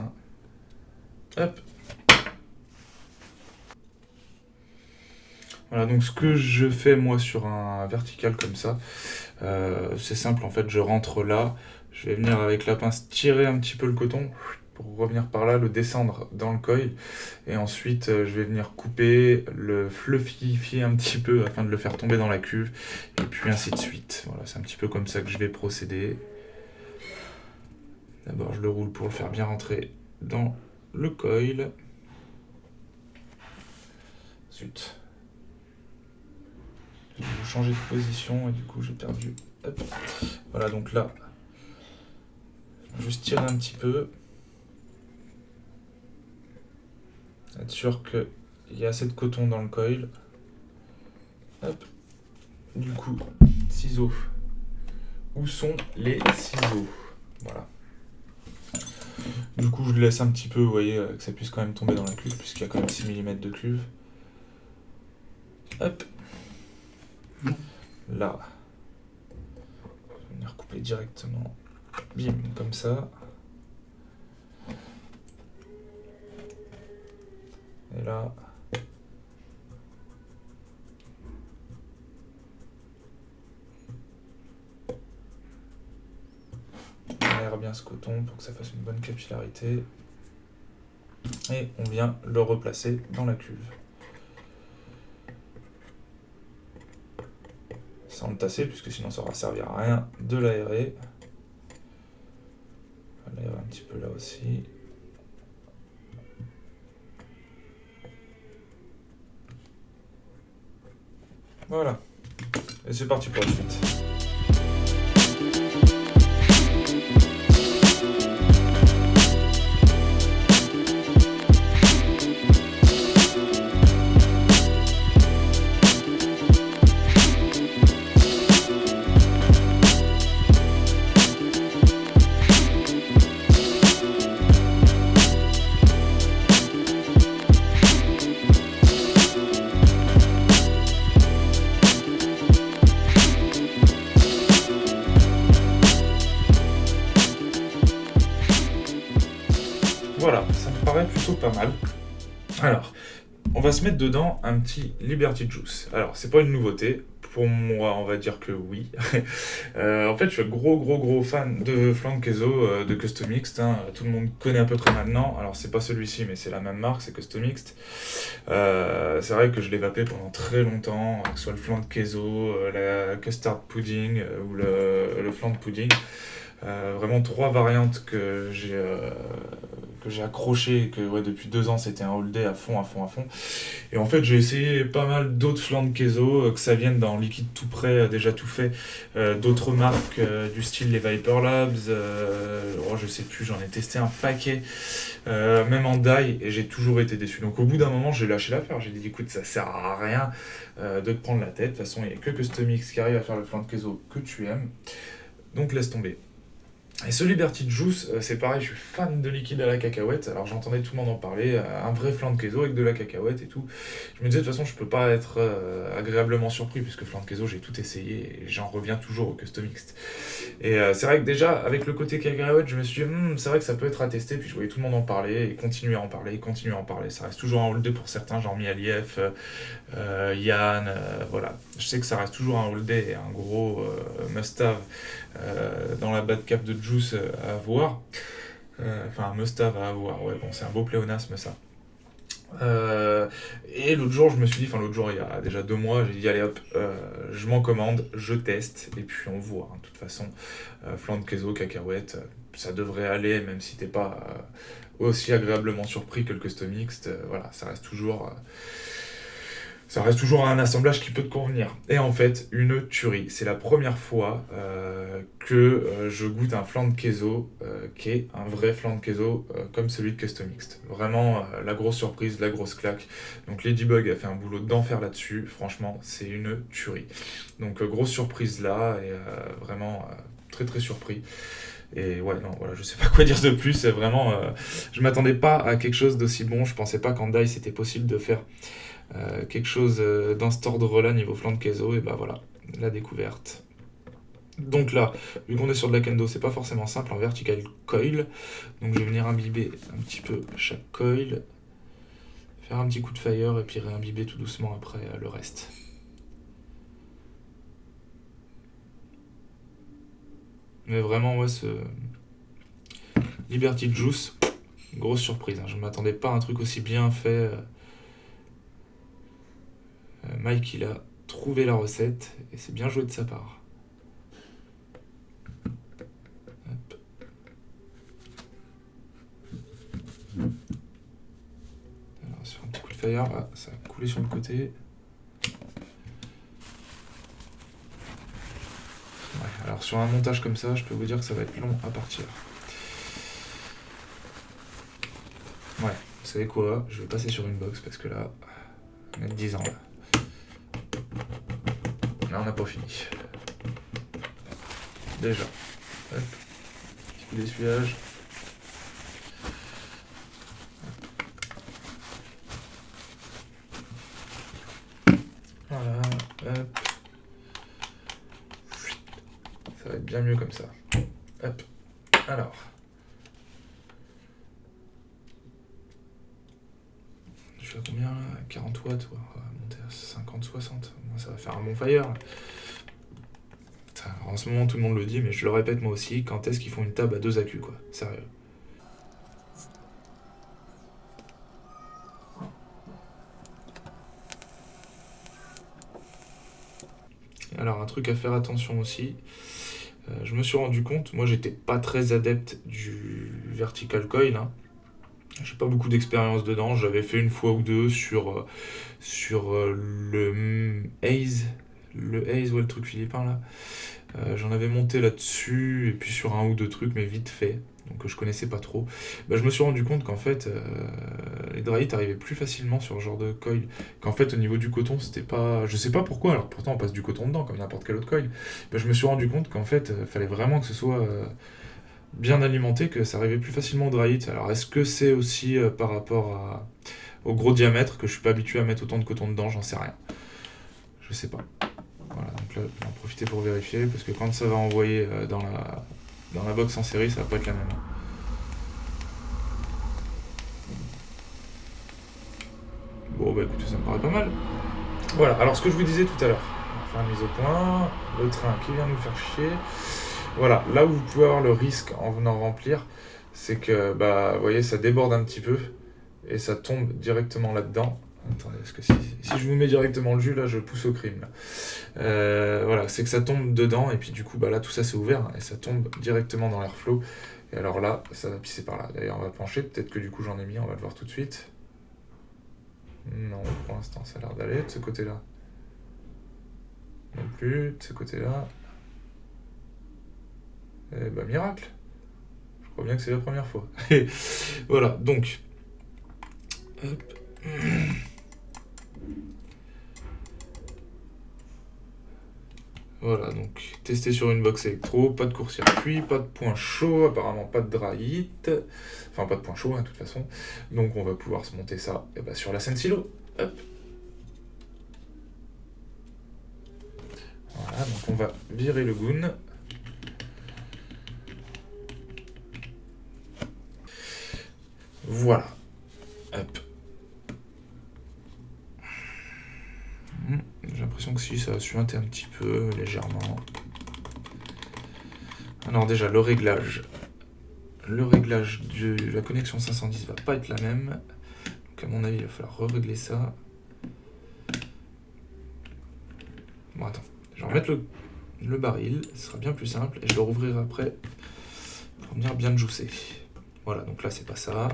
Hop. Voilà, donc ce que je fais moi sur un vertical comme ça, c'est simple en fait, je rentre là, je vais venir avec la pince tirer un petit peu le coton, pour revenir par là, le descendre dans le coil, et ensuite je vais venir couper, le fluffifier un petit peu afin de le faire tomber dans la cuve, et puis ainsi de suite. Voilà, c'est un petit peu comme ça que je vais procéder. D'abord je le roule pour le faire bien rentrer dans le coil. Zut. J'ai dû changer de position et du coup j'ai perdu. Hop. Voilà, donc là, juste tirer un petit peu. Être sûr qu'il y a assez de coton dans le coil. Hop. Du coup, ciseaux. Où sont les ciseaux? Voilà. Du coup, je le laisse un petit peu, vous voyez, que ça puisse quand même tomber dans la cuve, puisqu'il y a quand même 6 mm de cuve. Hop. Là. Je vais venir couper directement. Bim, comme ça. Et là, on aère bien ce coton pour que ça fasse une bonne capillarité. Et on vient le replacer dans la cuve. Sans le tasser, puisque sinon ça aura servi à rien de l'aérer. Là, un petit peu là aussi. Voilà. Et c'est parti pour la suite. Voilà, ça me paraît plutôt pas mal. Alors, on va se mettre dedans un petit Liberty Juice. Alors, c'est pas une nouveauté. Pour moi, on va dire que oui. En fait, je suis un gros fan de flan de queso de Custom Mixed. Hein. Tout le monde connaît à peu près maintenant. Alors, c'est pas celui-ci, mais c'est la même marque, c'est Custom Mixed. C'est vrai que je l'ai vapé pendant très longtemps, que ce soit le flan de queso, la custard pudding ou le flan de pudding. Vraiment 3 variantes que j'ai accroché, que ouais, depuis 2 ans c'était un all day à fond. Et en fait j'ai essayé pas mal d'autres flancs de queso, que ça vienne dans liquide tout prêt, déjà tout fait, d'autres marques du style les Viper Labs, je sais plus, j'en ai testé un paquet, même en die, et j'ai toujours été déçu. Donc au bout d'un moment j'ai lâché l'affaire, j'ai dit écoute ça sert à rien de te prendre la tête, de toute façon il n'y a que Custom Mix qui arrive à faire le flan de queso que tu aimes, donc laisse tomber. Et ce Liberty Juice, c'est pareil, je suis fan de liquide à la cacahuète, alors j'entendais tout le monde en parler, un vrai flan de queso avec de la cacahuète et tout. Je me disais de toute façon je peux pas être agréablement surpris, puisque flan de queso j'ai tout essayé et j'en reviens toujours au Custom Mixed. Et c'est vrai que déjà avec le côté cacahuète je me suis dit c'est vrai que ça peut être à tester, puis je voyais tout le monde en parler et continuer à en parler, ça reste toujours un all day pour certains, genre Mialiev, Yann, voilà. Je sais que ça reste toujours un all day et un gros must-have dans la bad cap de Juice à avoir. Enfin, un must-have à avoir, ouais, bon, c'est un beau pléonasme ça. Et l'autre jour, il y a déjà 2 mois, j'ai dit allez hop, je m'en commande, je teste, et puis on voit. De toute façon, flan de queso, cacahuète, ça devrait aller, même si t'es pas aussi agréablement surpris que le Custom Mixed. Voilà, ça reste toujours un assemblage qui peut te convenir. Et en fait, une tuerie. C'est la première fois que je goûte un flan de queso qui est un vrai flan de queso comme celui de Custom Mixed. Vraiment, la grosse surprise, la grosse claque. Donc Ladybug a fait un boulot d'enfer là-dessus. Franchement, c'est une tuerie. Donc grosse surprise là, et vraiment très surpris. Et ouais, non, voilà, je sais pas quoi dire de plus. C'est vraiment, je m'attendais pas à quelque chose d'aussi bon. Je pensais pas qu'en die c'était possible de faire quelque chose dans cet ordre-là niveau flan de queso, et bah voilà, la découverte. Donc là, vu qu'on est sur de la kendo, c'est pas forcément simple en vertical coil, donc je vais venir imbiber un petit peu chaque coil, faire un petit coup de fire et puis réimbiber tout doucement après le reste. Mais vraiment, ouais, ce Liberty Juice, grosse surprise, hein. Je ne m'attendais pas à un truc aussi bien fait. Mike, il a trouvé la recette et c'est bien joué de sa part. Hop. Alors, sur un petit coup de fire, ça a coulé sur le côté. Ouais, alors sur un montage comme ça, je peux vous dire que ça va être long à partir. Ouais, vous savez quoi, je vais passer sur une box parce que là, on a 10 ans là. Là, on n'a pas fini. Déjà. Hop. Petit coup d'essuyage. Voilà. Hop. Ça va être bien mieux comme ça. Hop. Alors. Je suis à combien là ? 40 watts, on va monter à 50-60. Moi, ça va faire un bon fire. En ce moment, tout le monde le dit, mais je le répète moi aussi, quand est-ce qu'ils font une table à 2 accus, quoi ? Sérieux. Alors, un truc à faire attention aussi, je me suis rendu compte, moi j'étais pas très adepte du vertical coil. Hein. J'ai pas beaucoup d'expérience dedans, j'avais fait une fois ou deux sur le Haze, ouais, le truc philippin là. J'en avais monté là-dessus, et puis sur un ou deux trucs, mais vite fait, donc je connaissais pas trop. Je me suis rendu compte qu'en fait, les dry hit arrivaient plus facilement sur ce genre de coil, qu'en fait au niveau du coton, c'était pas... Je sais pas pourquoi, alors pourtant on passe du coton dedans, comme n'importe quel autre coil. Je me suis rendu compte qu'en fait, fallait vraiment que ce soit bien alimenté, que ça arrivait plus facilement au dry hit. Alors est-ce que c'est aussi par rapport au gros diamètre, que je suis pas habitué à mettre autant de coton dedans, j'en sais rien. Je sais pas. Voilà, donc là, je vais en profiter pour vérifier, parce que quand ça va envoyer dans la box en série, ça va pas être la même. Bon, bah écoutez, ça me paraît pas mal. Voilà, alors ce que je vous disais tout à l'heure, on va faire une mise au point, le train qui vient nous faire chier. Voilà, là où vous pouvez avoir le risque en venant remplir, c'est que, vous voyez, ça déborde un petit peu, et ça tombe directement là-dedans. Attendez, parce que si je vous mets directement le jus, là, je pousse au crime. Voilà, c'est que ça tombe dedans, et puis du coup, là, tout ça c'est ouvert, et ça tombe directement dans l'airflow. Et alors là, ça va pisser par là. D'ailleurs, on va pencher, peut-être que du coup j'en ai mis, on va le voir tout de suite. Non, pour l'instant, ça a l'air d'aller de ce côté-là. Non plus, de ce côté-là. Et miracle. Je crois bien que c'est la première fois. Voilà, donc... Hop. Voilà, donc tester sur une box électro, pas de court-circuit, pas de point chaud, apparemment pas de dry hit, enfin pas de point chaud de toute façon, donc on va pouvoir se monter ça sur la Sensilo. Hop. Voilà, donc on va virer le goon. Voilà. Hop. J'ai l'impression que si, ça a suinté un petit peu, légèrement. Alors déjà, le réglage de la connexion 510 va pas être la même. Donc à mon avis, il va falloir régler ça. Bon, attends. Je vais remettre le baril, ce sera bien plus simple, et je le rouvrirai après pour venir bien juicer. Voilà, donc là, c'est pas ça.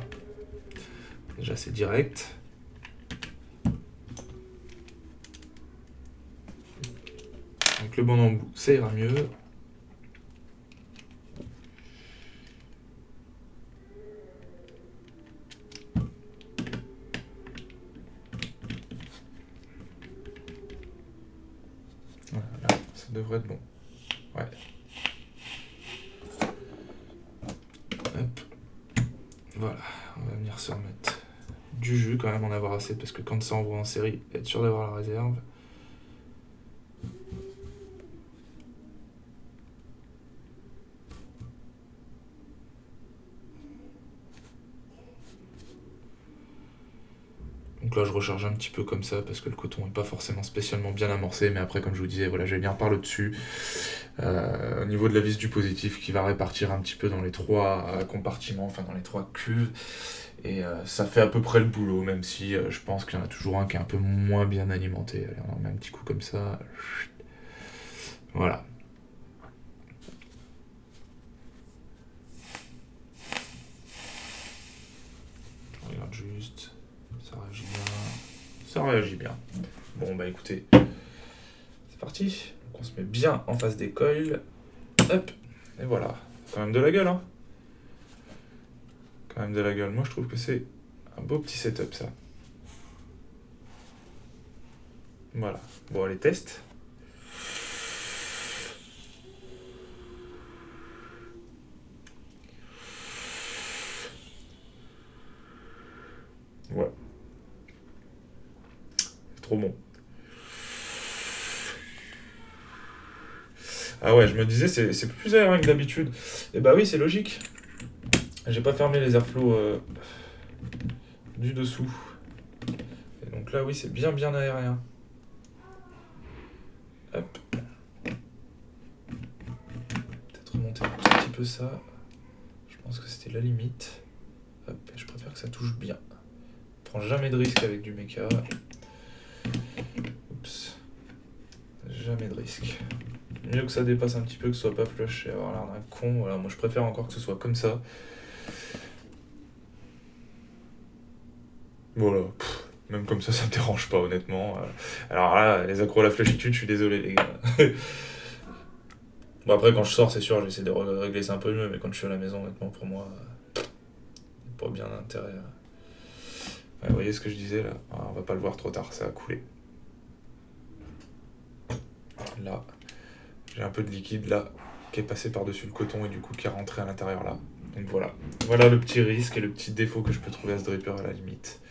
Déjà, c'est direct. Donc le bon embout, ça ira mieux. Voilà, là, ça devrait être bon. Ouais. Hop. Voilà, on va venir se remettre du jus, quand même en avoir assez, parce que quand ça envoie en série, être sûr d'avoir la réserve. Donc là, je recharge un petit peu comme ça, parce que le coton n'est pas forcément spécialement bien amorcé, mais après, comme je vous disais, voilà, je vais venir par le dessus, au niveau de la vis du positif, qui va répartir un petit peu dans les 3 compartiments, enfin dans les 3 cuves, et ça fait à peu près le boulot, même si je pense qu'il y en a toujours un qui est un peu moins bien alimenté. Allez, on en met un petit coup comme ça. Voilà. Je regarde juste. Ça réagit bien. Ça réagit bien. Bon, écoutez, c'est parti. Donc on se met bien en face des coils. Hop. Et voilà. Quand même de la gueule, hein. Quand même de la gueule. Moi, je trouve que c'est un beau petit setup, ça. Voilà. Bon, allez, test. Ouais. C'est trop bon. Ah ouais, je me disais, c'est plus aérien que d'habitude. Et oui, c'est logique. J'ai pas fermé les airflows du dessous. Et donc là, oui, c'est bien aérien. Hop. Peut-être remonter un tout petit peu ça. Je pense que c'était la limite. Hop, je préfère que ça touche bien. Je prends jamais de risque avec du méca. Oups. Jamais de risque. Mieux que ça dépasse un petit peu, que ce soit pas flush et avoir l'air d'un con. Voilà, moi je préfère encore que ce soit comme ça. Voilà. Même comme ça me dérange pas, honnêtement. Alors là, les accros à la flashitude, je suis désolé, les gars. Bon, après, quand je sors, c'est sûr, j'essaie de régler ça un peu mieux, mais quand je suis à la maison, honnêtement, pour moi, pas bien d'intérêt. Ouais, vous voyez ce que je disais, là? On va pas le voir trop tard, ça a coulé. Là, j'ai un peu de liquide, là, qui est passé par-dessus le coton et du coup qui est rentré à l'intérieur, là. Donc voilà. Voilà le petit risque et le petit défaut que je peux trouver à ce dripper à la limite.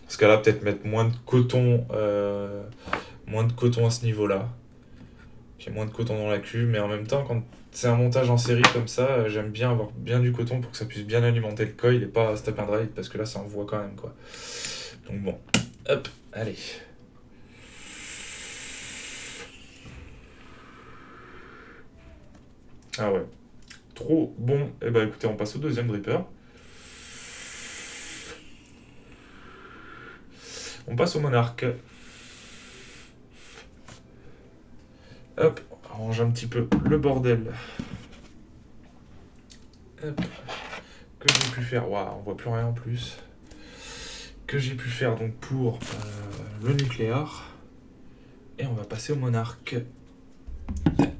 Dans ce cas-là, peut-être mettre moins de coton à ce niveau-là. J'ai moins de coton dans la cuve, mais en même temps, quand c'est un montage en série comme ça, j'aime bien avoir bien du coton pour que ça puisse bien alimenter le coil et pas stop and dry, parce que là, ça envoie quand même, quoi. Donc bon, hop, allez. Ah ouais, trop bon. Et bah écoutez, on passe au deuxième dripper. On passe au Monarch. Hop, on range un petit peu le bordel. Hop, que j'ai pu faire. Waouh, on voit plus rien en plus. Que j'ai pu faire donc pour le nucléaire. Et on va passer au Monarch. Tac.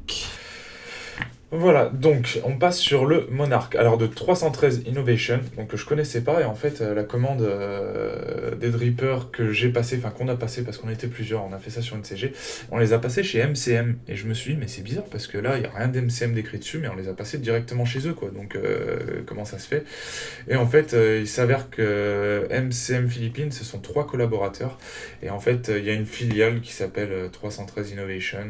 Voilà, donc on passe sur le Monarch. Alors de 313 Innovation, donc que je connaissais pas, et en fait la commande des drippers que j'ai passé, enfin qu'on a passé parce qu'on était plusieurs, on a fait ça sur une CG, on les a passés chez MCM, et je me suis dit mais c'est bizarre parce que là il n'y a rien d'MCM décrit dessus, mais on les a passés directement chez eux quoi, donc comment ça se fait? Et en fait il s'avère que MCM Philippines ce sont 3 collaborateurs, et en fait il y a une filiale qui s'appelle 313 Innovation,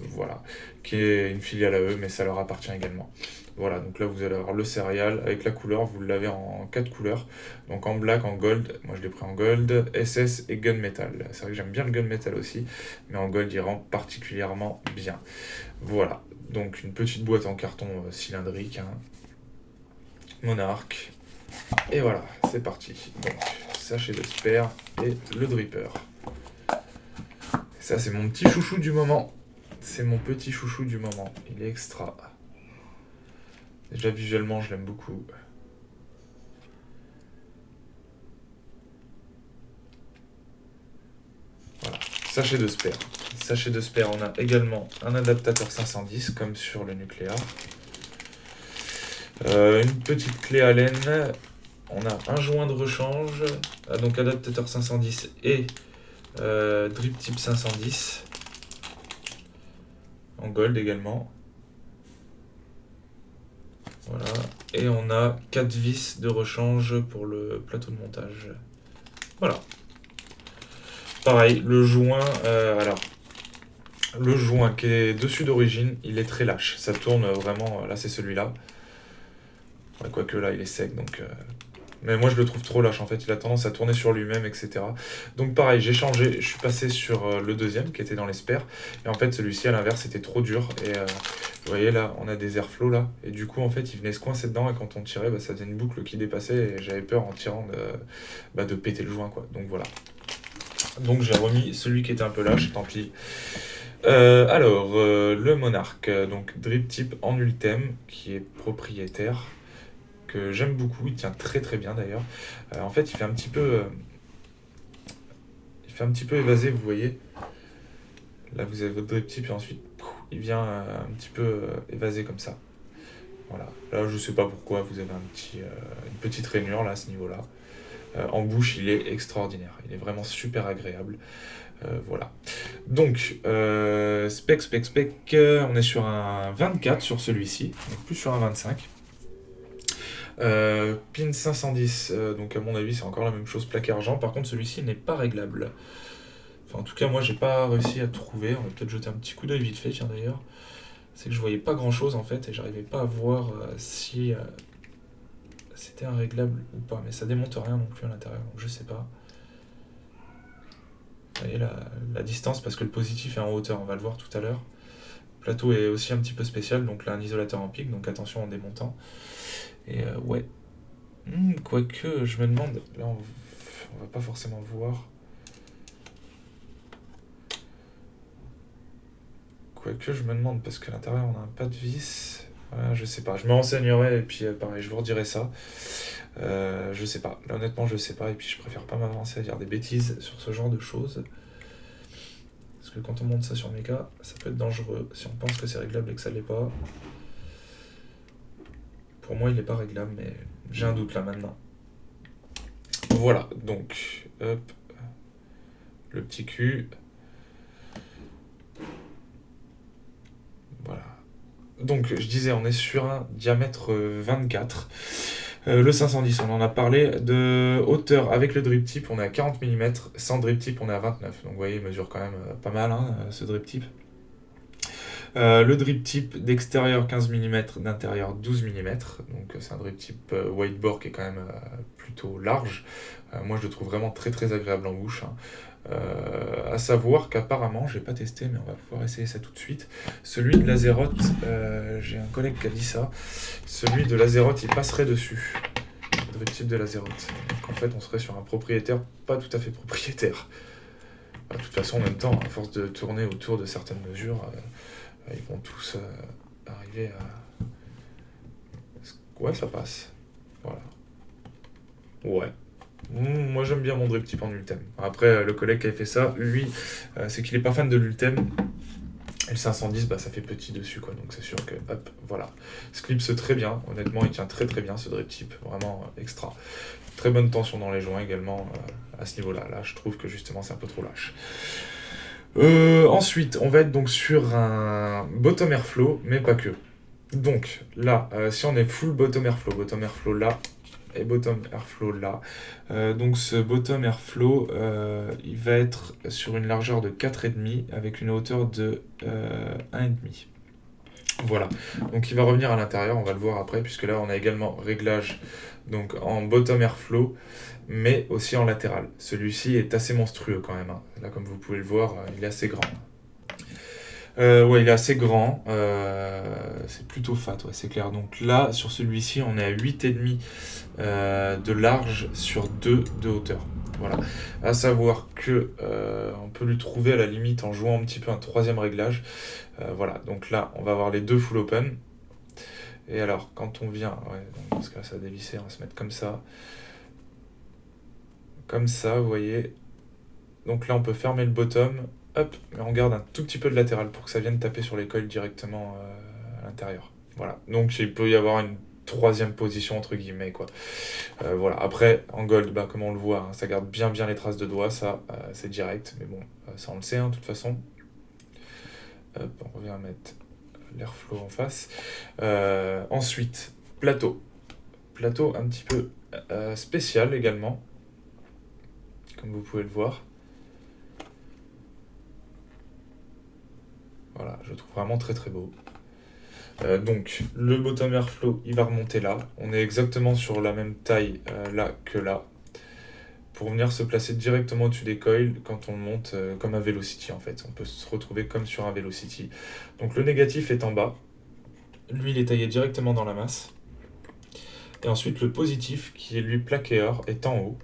voilà, qui est une filiale à eux, mais ça leur appartient également. Voilà, donc là vous allez avoir le céréal avec la couleur, vous l'avez en 4 couleurs, donc en black, en gold, moi je l'ai pris en gold, SS et gunmetal. C'est vrai que j'aime bien le gunmetal aussi, mais en gold il rend particulièrement bien. Voilà, donc une petite boîte en carton cylindrique, hein. Monarch, et voilà, c'est parti. Donc sachet de spare et le dripper. Ça c'est mon petit chouchou du moment. C'est mon petit chouchou du moment. Il est extra. Déjà visuellement, je l'aime beaucoup. Voilà. Sachet de spare. Sachet de spare, on a également un adaptateur 510, comme sur le nucléaire. Une petite clé Allen. On a un joint de rechange. Donc adaptateur 510 et drip type 510. En gold également. Voilà. Et on a 4 vis de rechange pour le plateau de montage. Voilà. Pareil, le joint, alors, le joint qui est dessus d'origine, il est très lâche. Ça tourne vraiment, là c'est celui-là. Ouais, quoique là il est sec, donc... Mais moi je le trouve trop lâche en fait, il a tendance à tourner sur lui-même, etc. Donc pareil, j'ai changé, je suis passé sur le deuxième qui était dans les spares. Et en fait celui-ci à l'inverse était trop dur. Et vous voyez là, on a des airflows là. Et du coup en fait il venait se coincer dedans et quand on tirait, bah, ça faisait une boucle qui dépassait. Et j'avais peur en tirant de péter le joint quoi. Donc voilà. Donc j'ai remis celui qui était un peu lâche, tant pis. Alors, le Monarch, donc drip type en ultem, qui est propriétaire. Que j'aime beaucoup, il tient très très bien d'ailleurs. En fait, il fait un petit peu évasé, vous voyez. Là, vous avez votre drip tip et ensuite, il vient un petit peu évasé comme ça. Voilà. Là, je sais pas pourquoi, vous avez une petite rainure là à ce niveau-là. En bouche, il est extraordinaire. Il est vraiment super agréable. Voilà. Donc, spec, on est sur un 24 sur celui-ci, donc plus sur un 25. Pin 510, donc à mon avis c'est encore la même chose, plaque argent. Par contre celui-ci n'est pas réglable. Enfin en tout cas moi j'ai pas réussi à trouver. On va peut-être jeter un petit coup d'œil vite fait, tiens d'ailleurs. C'est que je voyais pas grand chose en fait et j'arrivais pas à voir si c'était un réglable ou pas. Mais ça démonte rien non plus à l'intérieur, donc je sais pas. Vous voyez la distance parce que le positif est en hauteur, on va le voir tout à l'heure. Le plateau est aussi un petit peu spécial, donc là un isolateur en pic, donc attention en démontant. Et ouais. Quoique, je me demande... Là, on va pas forcément voir. Quoique, je me demande, parce qu'à l'intérieur, on a un pas de vis. Je sais pas, je me renseignerai et puis pareil, je vous redirai ça. Je sais pas, là, honnêtement je sais pas et puis je préfère pas m'avancer à dire des bêtises sur ce genre de choses. Parce que quand on monte ça sur Mega, ça peut être dangereux si on pense que c'est réglable et que ça l'est pas. Pour moi il est pas réglable mais j'ai un doute là maintenant. Voilà, donc hop, le petit cul. Voilà. Donc je disais on est sur un diamètre 24. Le 510 on en a parlé. De hauteur avec le drip tip on est à 40 mm, sans drip tip on est à 29. Donc vous voyez il mesure quand même pas mal hein, ce drip tip. Le drip tip d'extérieur 15 mm, d'intérieur 12 mm. Donc c'est un drip tip white bore qui est quand même plutôt large. Moi je le trouve vraiment très très agréable en bouche. Hein. À savoir qu'apparemment, j'ai pas testé, mais on va pouvoir essayer ça tout de suite. Celui de l'Azeroth, j'ai un collègue qui a dit ça. Celui de l'Azeroth, il passerait dessus. Le drip tip de l'Azeroth. Donc en fait, on serait sur un propriétaire pas tout à fait propriétaire. De toute façon, en même temps, à force de tourner autour de certaines mesures, ils vont tous arriver à... Ouais, ça passe. Voilà. Ouais. Moi j'aime bien mon drip tip en ultem. Après le collègue qui a fait ça, lui, c'est qu'il est pas fan de l'ultem. Et le 510, bah ça fait petit dessus quoi, donc c'est sûr que hop, voilà. Ce clipse très bien, honnêtement il tient très très bien ce drip tip, vraiment extra. Très bonne tension dans les joints également à ce niveau-là. Là je trouve que justement c'est un peu trop lâche. Ensuite, on va être donc sur un bottom airflow, mais pas que. Donc là, si on est full bottom airflow là, et bottom airflow là. Donc ce bottom airflow, il va être sur une largeur de 4,5 avec une hauteur de 1,5. Voilà, donc il va revenir à l'intérieur, on va le voir après, puisque là on a également réglage donc en bottom airflow, mais aussi en latéral. Celui-ci est assez monstrueux quand même. Hein. Là comme vous pouvez le voir, il est assez grand. Ouais, il est assez grand, c'est plutôt fat, ouais, c'est clair. Donc là, sur celui-ci, on est à 8,5 de large sur 2 de hauteur. Voilà. À savoir que on peut lui trouver à la limite en jouant un petit peu un troisième réglage. Voilà, donc là, on va avoir les deux full open. Et alors, quand on vient, ouais, donc dans ce cas, ça va dévisser, on va se mettre comme ça. Comme ça, vous voyez. Donc là, on peut fermer le bottom. Hop, mais on garde un tout petit peu de latéral pour que ça vienne taper sur les coils directement à l'intérieur. Voilà, donc il peut y avoir une troisième position entre guillemets quoi. Voilà, après en gold, bah, comme on le voit, hein, ça garde bien les traces de doigts, ça c'est direct, mais bon, ça on le sait hein, de toute façon. Hop, on revient à mettre l'airflow en face. Ensuite, plateau un petit peu spécial également, comme vous pouvez le voir. Voilà, je trouve vraiment très très beau. Donc, le bottom airflow, il va remonter là. On est exactement sur la même taille là que là. Pour venir se placer directement au-dessus des coils quand on monte comme un Velocity en fait. On peut se retrouver comme sur un Velocity. Donc le négatif est en bas. Lui, il est taillé directement dans la masse. Et ensuite, le positif, qui est lui plaqué or, est en haut,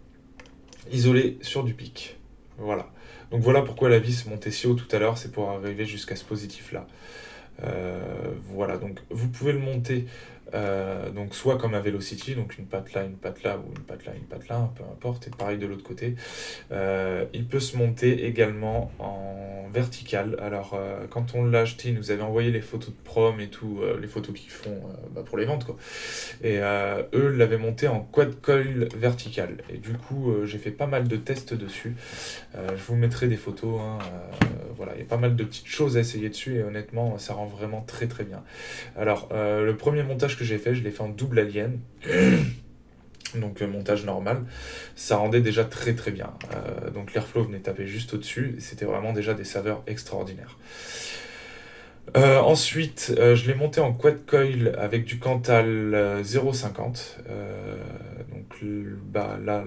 isolé sur du pic. Voilà. Donc voilà pourquoi la vis montait si haut tout à l'heure, c'est pour arriver jusqu'à ce positif-là. Voilà, donc vous pouvez le monter donc soit comme un Velocity, donc une patte là, ou une patte là, peu importe, et pareil de l'autre côté. Il peut se monter également en vertical. Alors quand on l'a acheté, ils nous avaient envoyé les photos de prom et tout, les photos qu'ils font pour les ventes quoi. Et eux l'avaient monté en quad coil vertical. Et du coup j'ai fait pas mal de tests dessus. Je vous mettrai des photos, hein, voilà, il y a pas mal de petites choses à essayer dessus et honnêtement ça rend vraiment très très bien. Alors le premier montage que j'ai fait, je l'ai fait en double alien. Donc montage normal, ça rendait déjà très très bien. Donc l'airflow venait taper juste au-dessus, et c'était vraiment déjà des saveurs extraordinaires. Ensuite, je l'ai monté en quad coil avec du Cantal 0,50. Donc bah, là,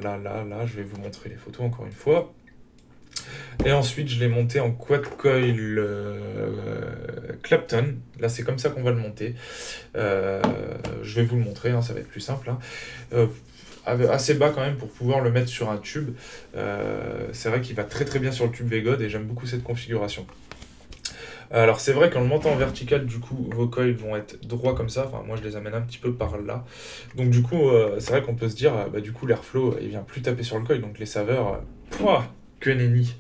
je vais vous montrer les photos encore une fois. Et ensuite, je l'ai monté en quad coil Clapton. Là, c'est comme ça qu'on va le monter. Je vais vous le montrer, hein, ça va être plus simple. Hein. Assez bas quand même pour pouvoir le mettre sur un tube. C'est vrai qu'il va très très bien sur le tube V-God et j'aime beaucoup cette configuration. Alors c'est vrai qu'en le montant en vertical, du coup, vos coils vont être droits comme ça. Enfin, moi, je les amène un petit peu par là. Donc du coup, c'est vrai qu'on peut se dire, bah, du coup, l'airflow, il vient plus taper sur le coil. Donc les saveurs, pouah, que nenni.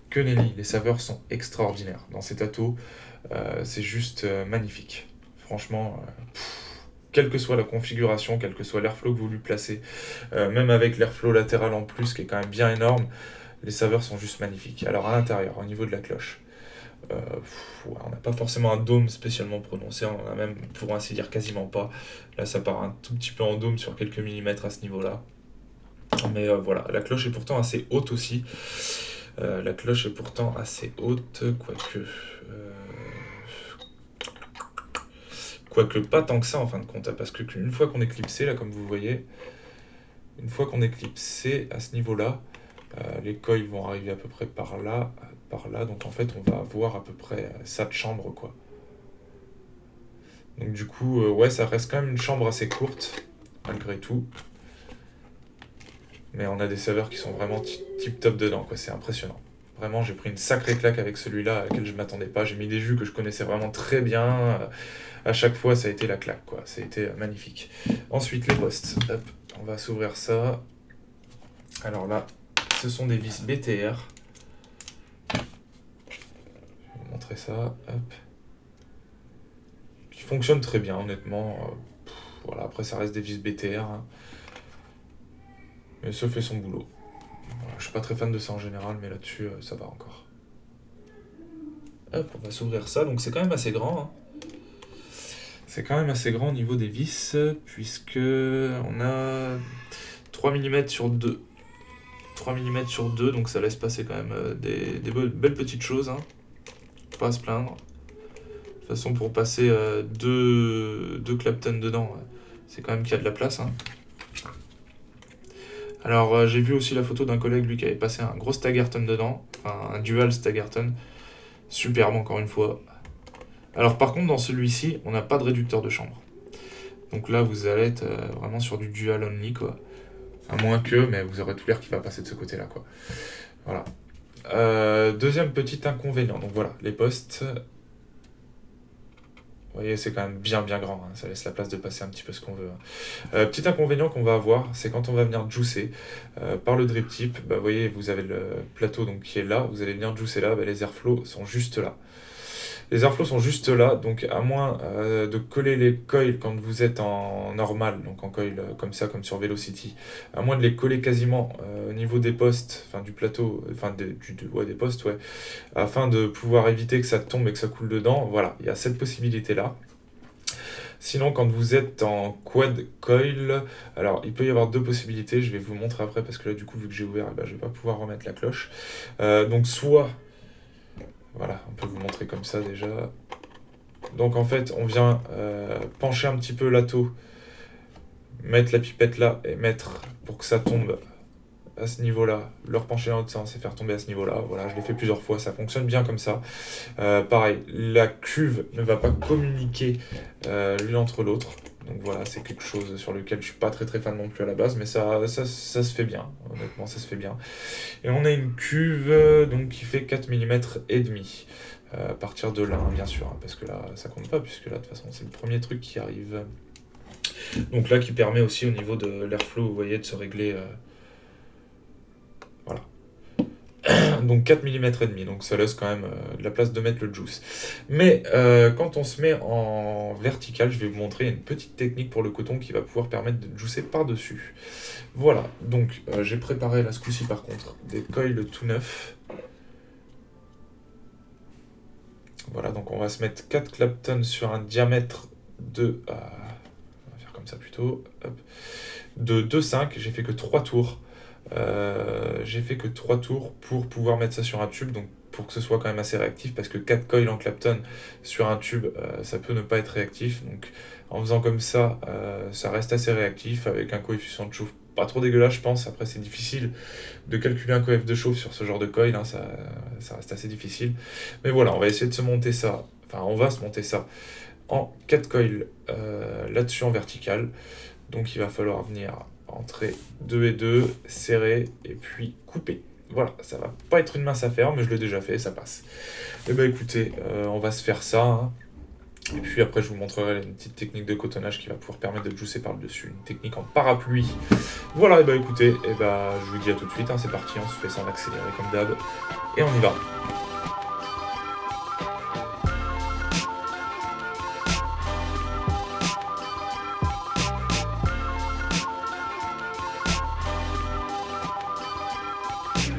Que nenni. Les saveurs sont extraordinaires. Dans ces tatos, c'est juste magnifique. Franchement, quelle que soit la configuration, quel que soit l'airflow que vous lui placez, même avec l'airflow latéral en plus, qui est quand même bien énorme, les saveurs sont juste magnifiques. Alors à l'intérieur, au niveau de la cloche, ouais, on n'a pas forcément un dôme spécialement prononcé, on en a même, pour ainsi dire, quasiment pas. Là, ça part un tout petit peu en dôme sur quelques millimètres à ce niveau-là. Mais voilà, la cloche est pourtant assez haute aussi. La cloche est pourtant assez haute, quoique pas tant que ça en fin de compte, hein, parce qu'une fois qu'on est clipsé, là, comme vous voyez, une fois qu'on est clipsé à ce niveau-là, les coils vont arriver à peu près par là, donc en fait on va avoir à peu près ça de chambre, quoi. Donc du coup, ouais, ça reste quand même une chambre assez courte, malgré tout. Mais on a des saveurs qui sont vraiment tip top dedans, quoi, c'est impressionnant. Vraiment, j'ai pris une sacrée claque avec celui-là à laquelle je m'attendais pas. J'ai mis des jus que je connaissais vraiment très bien. À chaque fois, ça a été la claque, quoi. Ça a été magnifique. Ensuite, les postes. Hop, on va s'ouvrir ça. Alors là, ce sont des vis BTR. Je vais vous montrer ça. Hop. Qui fonctionnent très bien, honnêtement. Voilà, après, ça reste des vis BTR. Hein. Mais ça fait son boulot. Voilà, je suis pas très fan de ça en général, mais là-dessus, ça va encore. Hop, on va s'ouvrir ça. Donc c'est quand même assez grand. Hein. C'est quand même assez grand au niveau des vis, puisque on a 3 mm sur 2. 3 mm sur 2, donc ça laisse passer quand même des belles petites choses. Hein. Pas à se plaindre. De toute façon, pour passer deux Clapton dedans, c'est quand même qu'il y a de la place. Hein. Alors, j'ai vu aussi la photo d'un collègue, lui, qui avait passé un gros Staggerton dedans, un dual Staggerton. Superbe, encore une fois. Alors, par contre, dans celui-ci, on n'a pas de réducteur de chambre. Donc là, vous allez être vraiment sur du dual only, quoi. À moins que, mais vous aurez tout l'air qui va passer de ce côté-là, quoi. Voilà. Deuxième petit inconvénient. Donc voilà, les postes. Vous voyez, c'est quand même bien grand, hein. Ça laisse la place de passer un petit peu ce qu'on veut. Hein. Petit inconvénient qu'on va avoir, c'est quand on va venir juicer par le drip tip, bah, vous voyez, vous avez le plateau donc, qui est là, vous allez venir juicer là, bah, les airflows sont juste là. Les airflows sont juste là, donc à moins de coller les coils quand vous êtes en normal, donc en coil comme ça, comme sur Velocity, à moins de les coller quasiment au niveau des postes, enfin du plateau, enfin des postes, ouais, afin de pouvoir éviter que ça tombe et que ça coule dedans, voilà, il y a cette possibilité-là. Sinon, quand vous êtes en quad coil, alors il peut y avoir deux possibilités, je vais vous montrer après, parce que là du coup, vu que j'ai ouvert, eh ben, je vais pas pouvoir remettre la cloche. Donc soit... Voilà, on peut vous montrer comme ça déjà. Donc en fait, on vient pencher un petit peu l'atto, mettre la pipette là et mettre pour que ça tombe à ce niveau-là. Le repencher dans l'autre sens et faire tomber à ce niveau-là. Voilà, je l'ai fait plusieurs fois, ça fonctionne bien comme ça. Pareil, la cuve ne va pas communiquer l'une entre l'autre. Donc voilà, c'est quelque chose sur lequel je suis pas très fan non plus à la base, mais ça se fait bien, honnêtement ça se fait bien. Et on a une cuve donc, qui fait 4 mm et demi, à partir de là, hein, bien sûr, hein, parce que là ça compte pas, puisque là de toute façon c'est le premier truc qui arrive. Donc là qui permet aussi au niveau de l'airflow, vous voyez, de se régler... voilà. Donc 4 mm et demi, donc ça laisse quand même de la place de mettre le juice. Mais quand on se met en vertical, je vais vous montrer une petite technique pour le coton qui va pouvoir permettre de juicer par-dessus. Voilà, donc j'ai préparé là ce coup-ci par contre des coils tout neufs. Voilà, donc on va se mettre 4 Clapton sur un diamètre de... on va faire comme ça plutôt. Hop, de 2,5, j'ai fait que 3 tours. J'ai fait que 3 tours pour pouvoir mettre ça sur un tube, donc pour que ce soit quand même assez réactif, parce que 4 coils en Clapton sur un tube, ça peut ne pas être réactif, donc en faisant comme ça, ça reste assez réactif, avec un coefficient de chauffe pas trop dégueulasse, je pense. Après, c'est difficile de calculer un coefficient de chauffe sur ce genre de coil, hein, ça reste assez difficile, mais voilà, on va essayer de se monter ça, enfin on va se monter ça en 4 coils là-dessus en vertical, donc il va falloir venir entrer 2 et 2, serrer et puis couper. Voilà, ça va pas être une mince affaire, mais je l'ai déjà fait, ça passe. Et bah écoutez, on va se faire ça, hein. Et puis après, je vous montrerai une petite technique de cotonnage qui va pouvoir permettre de juicer par le dessus, une technique en parapluie. Voilà, et bah écoutez, et bah je vous dis à tout de suite, hein, c'est parti, on se fait ça en accéléré comme d'hab, et on y va.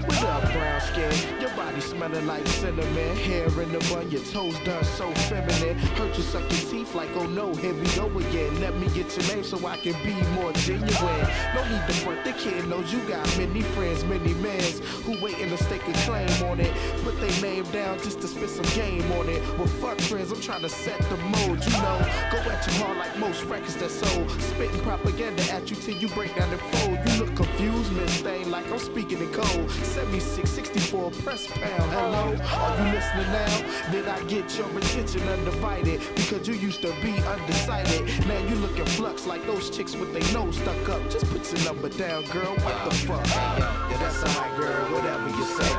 What up, brown skin? Your body smelling like cinnamon. Hair in the bun, your toes done so feminine. Heard you suck your teeth like, oh no, here we go again. Let me get your name so I can be more genuine. No need to front, the kid knows you got many friends, many mans who waiting to stake a claim on it. Put their name down just to spit some game on it. Well, fuck friends, I'm trying to set the mode, you know. Go at you hard like most records that sold. Spitting propaganda at you till you break down and fold. You look confused, Miss Thing, like I'm speaking in code. 76, 64, press pound. Hello, are you listening now? Did I get your attention undivided? Because you used to be undecided. Now you looking flux like those chicks with their nose stuck up. Just put your number down, girl. What the fuck? Hey, yo, that's alright, girl. Whatever you say,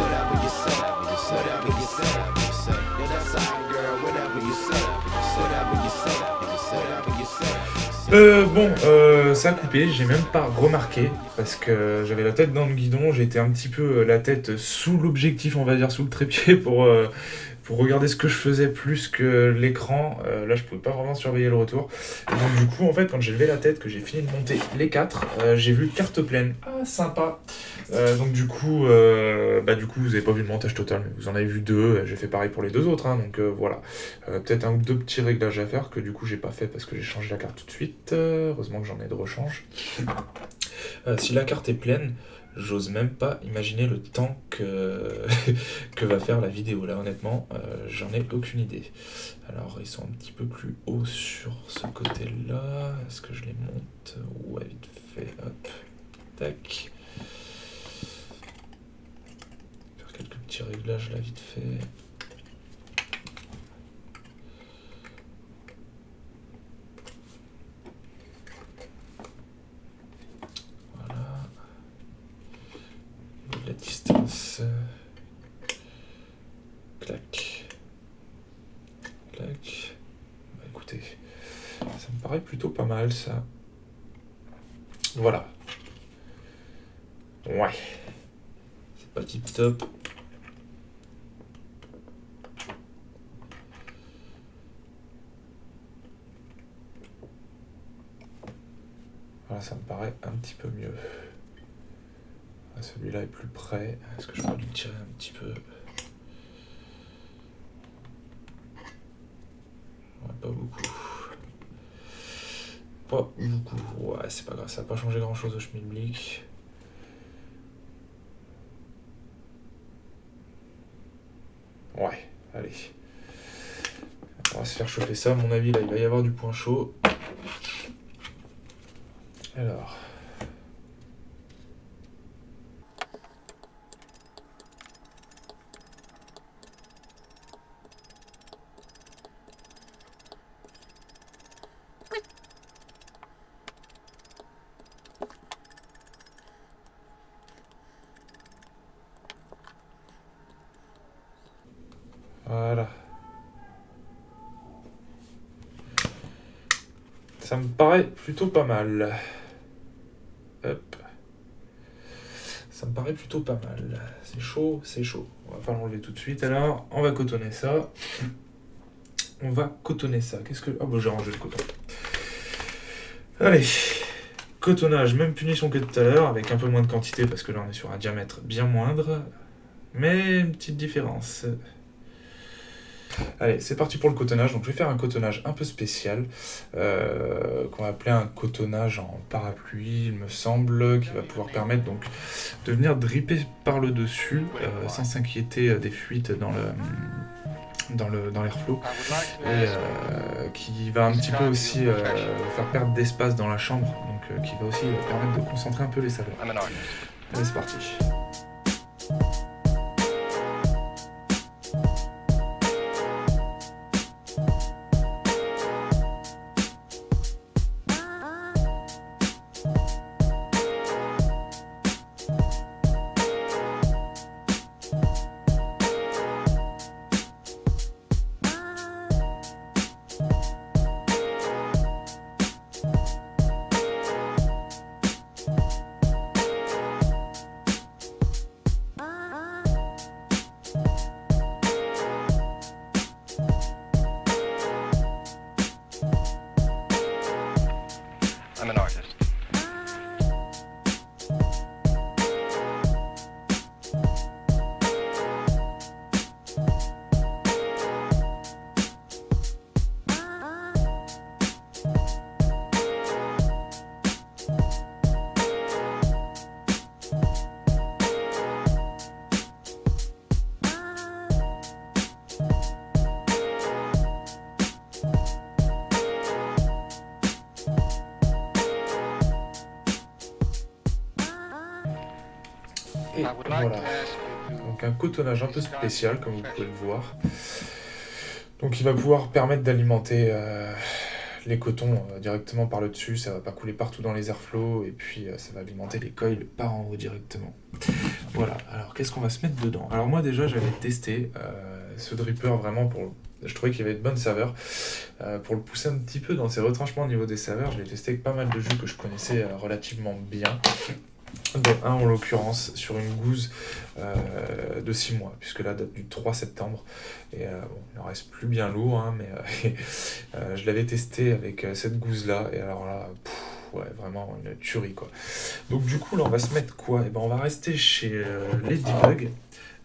whatever you say, whatever you say, yo, that's alright, girl. Whatever you say, whatever you say, whatever you say. Ça a coupé, j'ai même pas remarqué parce que j'avais la tête dans le guidon, j'étais un petit peu la tête sous l'objectif, on va dire sous le trépied pour regarder ce que je faisais plus que l'écran. Là, je pouvais pas vraiment surveiller le retour. Et donc du coup, en fait, quand j'ai levé la tête, que j'ai fini de monter les 4, j'ai vu carte pleine. Ah, sympa. Donc du coup, vous avez pas vu le montage total, mais vous en avez vu 2. J'ai fait pareil pour les 2 autres, hein, donc voilà. Peut-être 1 ou 2 petits réglages à faire que du coup j'ai pas fait parce que j'ai changé la carte tout de suite. Heureusement que j'en ai de rechange. Si la carte est pleine, j'ose même pas imaginer le temps que va faire la vidéo. Là, honnêtement, j'en ai aucune idée. Alors, ils sont un petit peu plus hauts sur ce côté-là. Est-ce que je les monte? Ouais, vite fait. Hop. Tac. Faire quelques petits réglages là, vite fait. La distance, clac, clac. Bah écoutez, ça me paraît plutôt pas mal ça. Voilà. Ouais. C'est pas tip top. Voilà, ça me paraît un petit peu mieux. Celui-là est plus près. Est-ce que je peux lui tirer un petit peu? Ouais, pas beaucoup. Pas beaucoup. Ouais, c'est pas grave, ça n'a pas changé grand-chose au schmilblick. Ouais, allez. On va se faire chauffer ça. À mon avis, là, il va y avoir du point chaud. Alors... Voilà. Ça me paraît plutôt pas mal. Hop. Ça me paraît plutôt pas mal. C'est chaud, c'est chaud. On va pas l'enlever tout de suite alors. On va cotonner ça. On va cotonner ça. Qu'est-ce que... Ah bah j'ai rangé le coton. Allez. Cotonnage, même punition que tout à l'heure, avec un peu moins de quantité parce que là on est sur un diamètre bien moindre. Mais une petite différence. Allez, c'est parti pour le cotonnage. Donc je vais faire un cotonnage un peu spécial, qu'on va appeler un cotonnage en parapluie, il me semble, qui va pouvoir permettre donc de venir dripper par le dessus, sans s'inquiéter des fuites dans l'airflow, et qui va un petit peu aussi faire perdre d'espace dans la chambre, donc qui va aussi permettre de concentrer un peu les saveurs. Allez, c'est parti. Et voilà. Donc un cotonnage un peu spécial, comme vous pouvez le voir. Donc il va pouvoir permettre d'alimenter les cotons directement par le dessus, ça va pas couler partout dans les airflows, et puis ça va alimenter les coils par en haut directement. Voilà, alors qu'est-ce qu'on va se mettre dedans? Alors moi déjà j'avais testé ce dripper vraiment pour... Je trouvais qu'il y avait de bonnes saveurs. Pour le pousser un petit peu dans ses retranchements au niveau des saveurs, je l'ai testé avec pas mal de jus que je connaissais relativement bien. Dont un en l'occurrence sur une gousse de 6 mois, puisque là date du 3 septembre. Et bon, il en reste plus bien lourd, hein, mais je l'avais testé avec cette gousse-là, et alors là, ouais, vraiment une tuerie quoi. Donc du coup là on va se mettre quoi? Et ben on va rester chez Ladybug.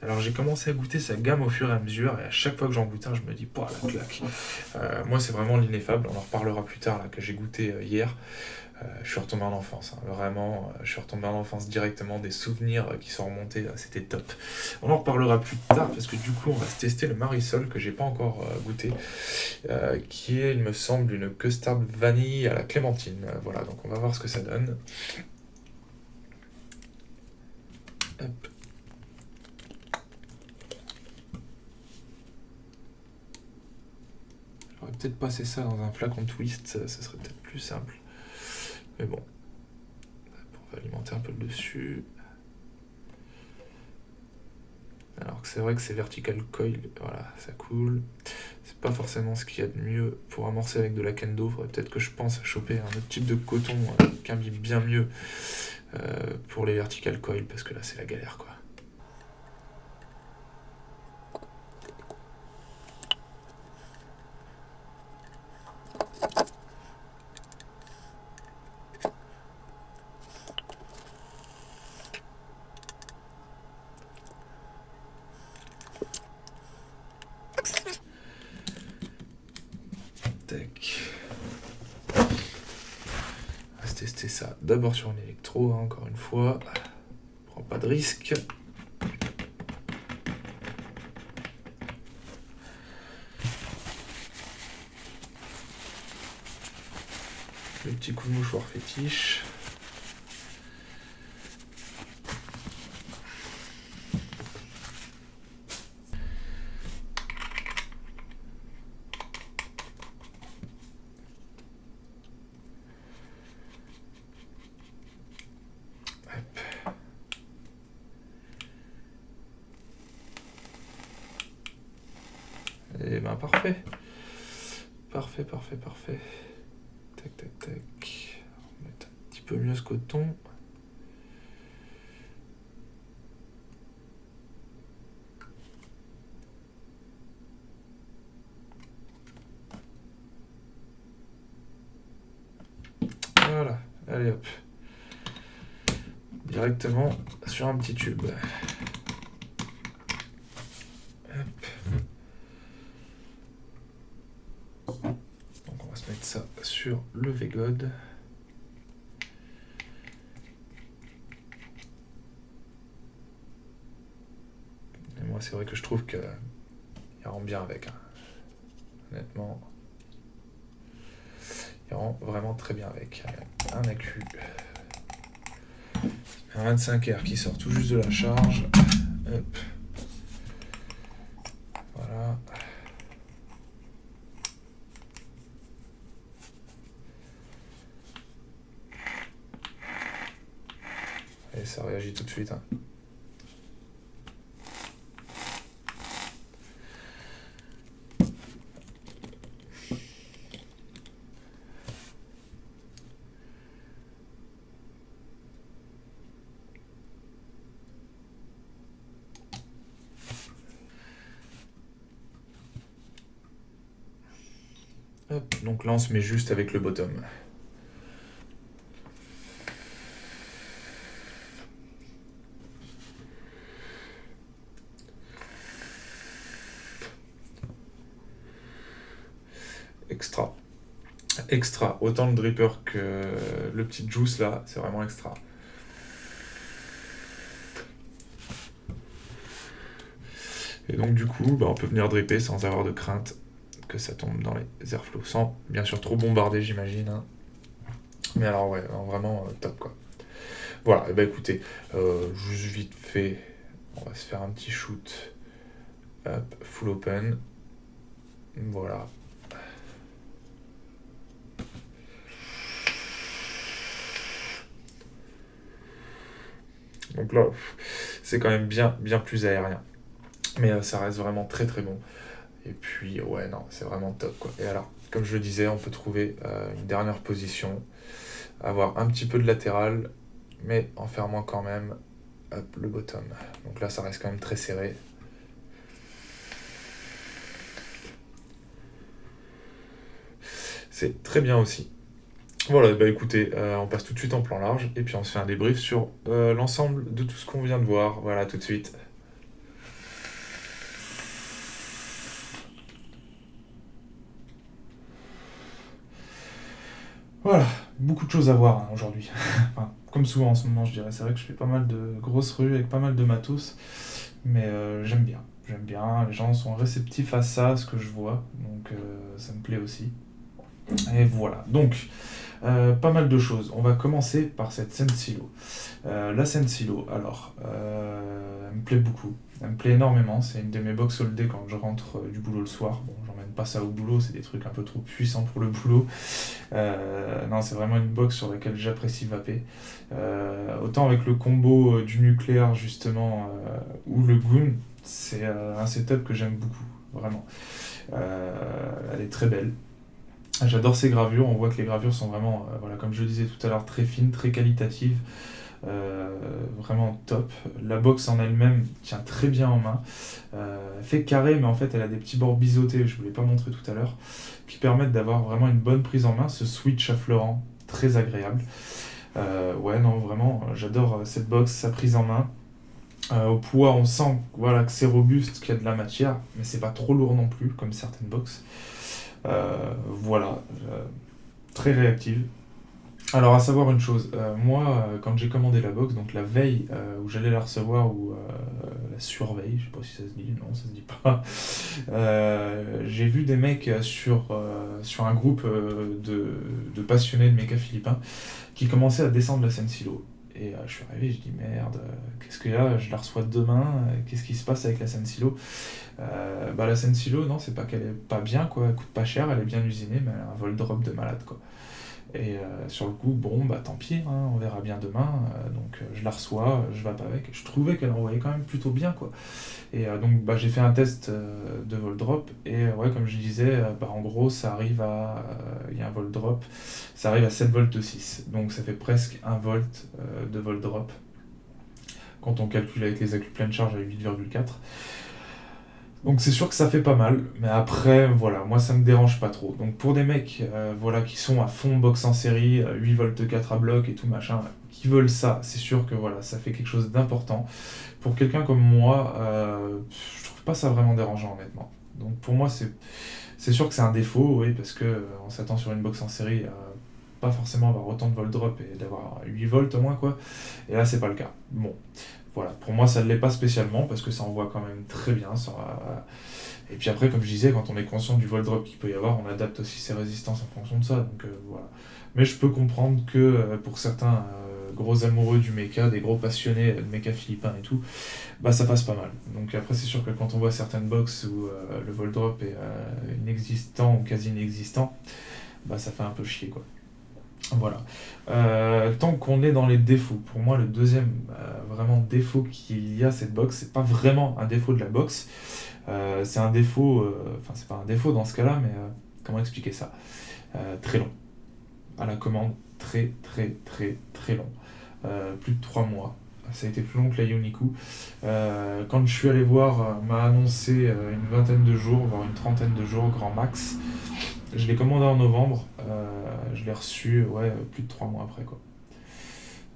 Alors j'ai commencé à goûter sa gamme au fur et à mesure, et à chaque fois que j'en goûte un, je me dis, pouah, la claque. Moi c'est vraiment l'ineffable, on en reparlera plus tard, là, que j'ai goûté hier. Je suis retombé en enfance, hein. Vraiment, je suis retombé en enfance directement, des souvenirs qui sont remontés, c'était top. On en reparlera plus tard, parce que du coup on va se tester le Marisol, que j'ai pas encore goûté, qui est, il me semble, une custard vanille à la clémentine. Voilà, donc on va voir ce que ça donne. Hop. J'aurais peut-être passé ça dans un flacon twist, ça serait peut-être plus simple. Mais bon, on va alimenter un peu le dessus. Alors que c'est vrai que c'est vertical coil, voilà, ça coule. C'est pas forcément ce qu'il y a de mieux pour amorcer avec de la kendo. Faudrait peut-être que je pense à choper un autre type de coton qui imbibe bien mieux pour les vertical coil, parce que là c'est la galère quoi. On va tester ça d'abord sur une électro, hein, encore une fois. On prend pas de risque. Le petit coup de mouchoir fétiche. Et ben parfait. Parfait. Tac. On va mettre un petit peu mieux ce coton. Voilà, allez hop. Directement sur un petit tube. Donc on va se mettre ça sur le V-God. Et moi c'est vrai que je trouve que il rend bien avec, hein. Honnêtement, il rend vraiment très bien avec. Un accu, un 25R qui sort tout juste de la charge. Hop. Voilà. Et ça réagit tout de suite, hein. Hop, donc là on se met juste avec le bottom. Extra. Autant le dripper que le petit juice là, c'est vraiment extra. Et donc du coup, on peut venir dripper sans avoir de crainte que ça tombe dans les airflows, sans bien sûr trop bombarder j'imagine, hein. Mais alors ouais, vraiment top quoi. Voilà, et bah écoutez, juste vite fait, on va se faire un petit shoot. Hop, full open. Voilà. Donc là, c'est quand même bien plus aérien. Mais ça reste vraiment très très bon. Et puis, ouais, non, c'est vraiment top, quoi. Et alors, comme je le disais, on peut trouver une dernière position, avoir un petit peu de latéral, mais en fermant quand même, hop, le bottom. Donc là, ça reste quand même très serré. C'est très bien aussi. Voilà, bah écoutez, on passe tout de suite en plan large, et puis on se fait un débrief sur l'ensemble de tout ce qu'on vient de voir. Voilà, tout de suite. Voilà, beaucoup de choses à voir hein, aujourd'hui. Enfin, comme souvent en ce moment, je dirais. C'est vrai que je fais pas mal de grosses rues avec pas mal de matos, mais j'aime bien. J'aime bien, les gens sont réceptifs à ça, ce que je vois, donc ça me plaît aussi. Et voilà, donc pas mal de choses. On va commencer par cette Sensilo. La Sensilo, alors, elle me plaît beaucoup. Elle me plaît énormément. C'est une de mes box soldées quand je rentre du boulot le soir. Bon, j'emmène pas ça au boulot, c'est des trucs un peu trop puissants pour le boulot. Non, c'est vraiment une box sur laquelle j'apprécie vaper. Autant avec le combo du nucléaire, justement, ou le goon, c'est un setup que j'aime beaucoup, vraiment. Elle est très belle. J'adore ces gravures, on voit que les gravures sont vraiment, voilà, comme je le disais tout à l'heure, très fines, très qualitatives, vraiment top. La box en elle-même tient très bien en main, elle fait carré mais en fait elle a des petits bords biseautés, je ne vous l'ai pas montré tout à l'heure, qui permettent d'avoir vraiment une bonne prise en main, ce switch affleurant, très agréable. Ouais non vraiment, j'adore cette box, sa prise en main. Au poids on sent voilà, que c'est robuste, qu'il y a de la matière, mais c'est pas trop lourd non plus comme certaines box. Voilà, très réactive. Alors à savoir une chose, moi quand j'ai commandé la box, donc la veille où j'allais la recevoir ou la surveille, je sais pas si ça se dit, non ça se dit pas, j'ai vu des mecs sur un groupe de passionnés de méca philippins qui commençaient à descendre la Sensilo. Et je suis arrivé, je dis merde, qu'est-ce qu'il y a, je la reçois demain, qu'est-ce qui se passe avec la Sensilo? Bah la Sensilo, non, c'est pas qu'elle est pas bien, quoi, elle coûte pas cher, elle est bien usinée, mais elle a un vol drop de malade, quoi. Et sur le coup, bon, bah tant pis, hein, on verra bien demain, donc je la reçois, je vape avec, je trouvais qu'elle envoyait quand même plutôt bien, quoi. Et donc bah, j'ai fait un test de vol drop, et ouais, comme je disais, bah, en gros, ça arrive à, il y a un vol drop, ça arrive à 7 volts 6, donc ça fait presque 1 volt de vol drop, quand on calcule avec les accus pleine charge à 8,4. Donc c'est sûr que ça fait pas mal, mais après, voilà, moi ça me dérange pas trop. Donc pour des mecs voilà, qui sont à fond box en série, 8 volts 4 à bloc et tout machin, qui veulent ça, c'est sûr que voilà, ça fait quelque chose d'important. Pour quelqu'un comme moi, je trouve pas ça vraiment dérangeant honnêtement. Donc pour moi c'est sûr que c'est un défaut, oui, parce que on s'attend sur une box en série à pas forcément avoir autant de volt drop et d'avoir 8 volts au moins, quoi. Et là c'est pas le cas. Bon. Voilà, pour moi ça ne l'est pas spécialement parce que ça envoie quand même très bien. Et puis après, comme je disais, quand on est conscient du vol drop qu'il peut y avoir, on adapte aussi ses résistances en fonction de ça. Donc voilà. Mais je peux comprendre que pour certains gros amoureux du mecha, des gros passionnés de mecha philippins et tout, bah ça passe pas mal. Donc après, c'est sûr que quand on voit certaines box où le vol drop est inexistant ou quasi inexistant, bah ça fait un peu chier, quoi. Voilà. Tant qu'on est dans les défauts, pour moi le deuxième vraiment défaut qu'il y a cette box, c'est pas vraiment un défaut de la box, c'est un défaut, enfin c'est pas un défaut dans ce cas-là, mais comment expliquer ça? Très long. À la commande, très long. Plus de 3 mois. Ça a été plus long que la Yoniku. Quand je suis allé voir, on m'a annoncé une vingtaine de jours, voire une trentaine de jours, grand max. Je l'ai commandé en novembre, je l'ai reçu ouais, plus de 3 mois après, quoi.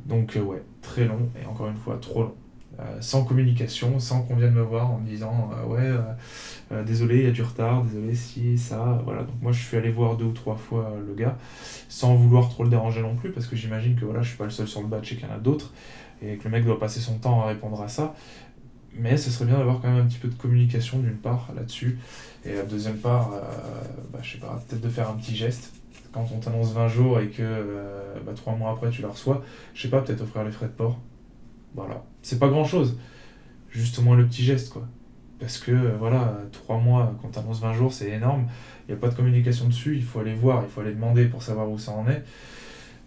Donc ouais, très long, et encore une fois, trop long. Sans communication, sans qu'on vienne me voir en me disant désolé, il y a du retard, désolé si, ça, voilà. Donc moi je suis allé voir 2 ou 3 fois le gars, sans vouloir trop le déranger non plus, parce que j'imagine que voilà, je suis pas le seul sur le batch et qu'il y en a d'autres, et que le mec doit passer son temps à répondre à ça. Mais ce serait bien d'avoir quand même un petit peu de communication d'une part là-dessus, et la deuxième part, je sais pas, peut-être de faire un petit geste, quand on t'annonce 20 jours et que 3 mois après tu la reçois, je sais pas, peut-être offrir les frais de port. Voilà, c'est pas grand-chose, juste au moins le petit geste, quoi. Parce que, 3 mois, quand t'annonces 20 jours, c'est énorme, il n'y a pas de communication dessus, il faut aller voir, il faut aller demander pour savoir où ça en est.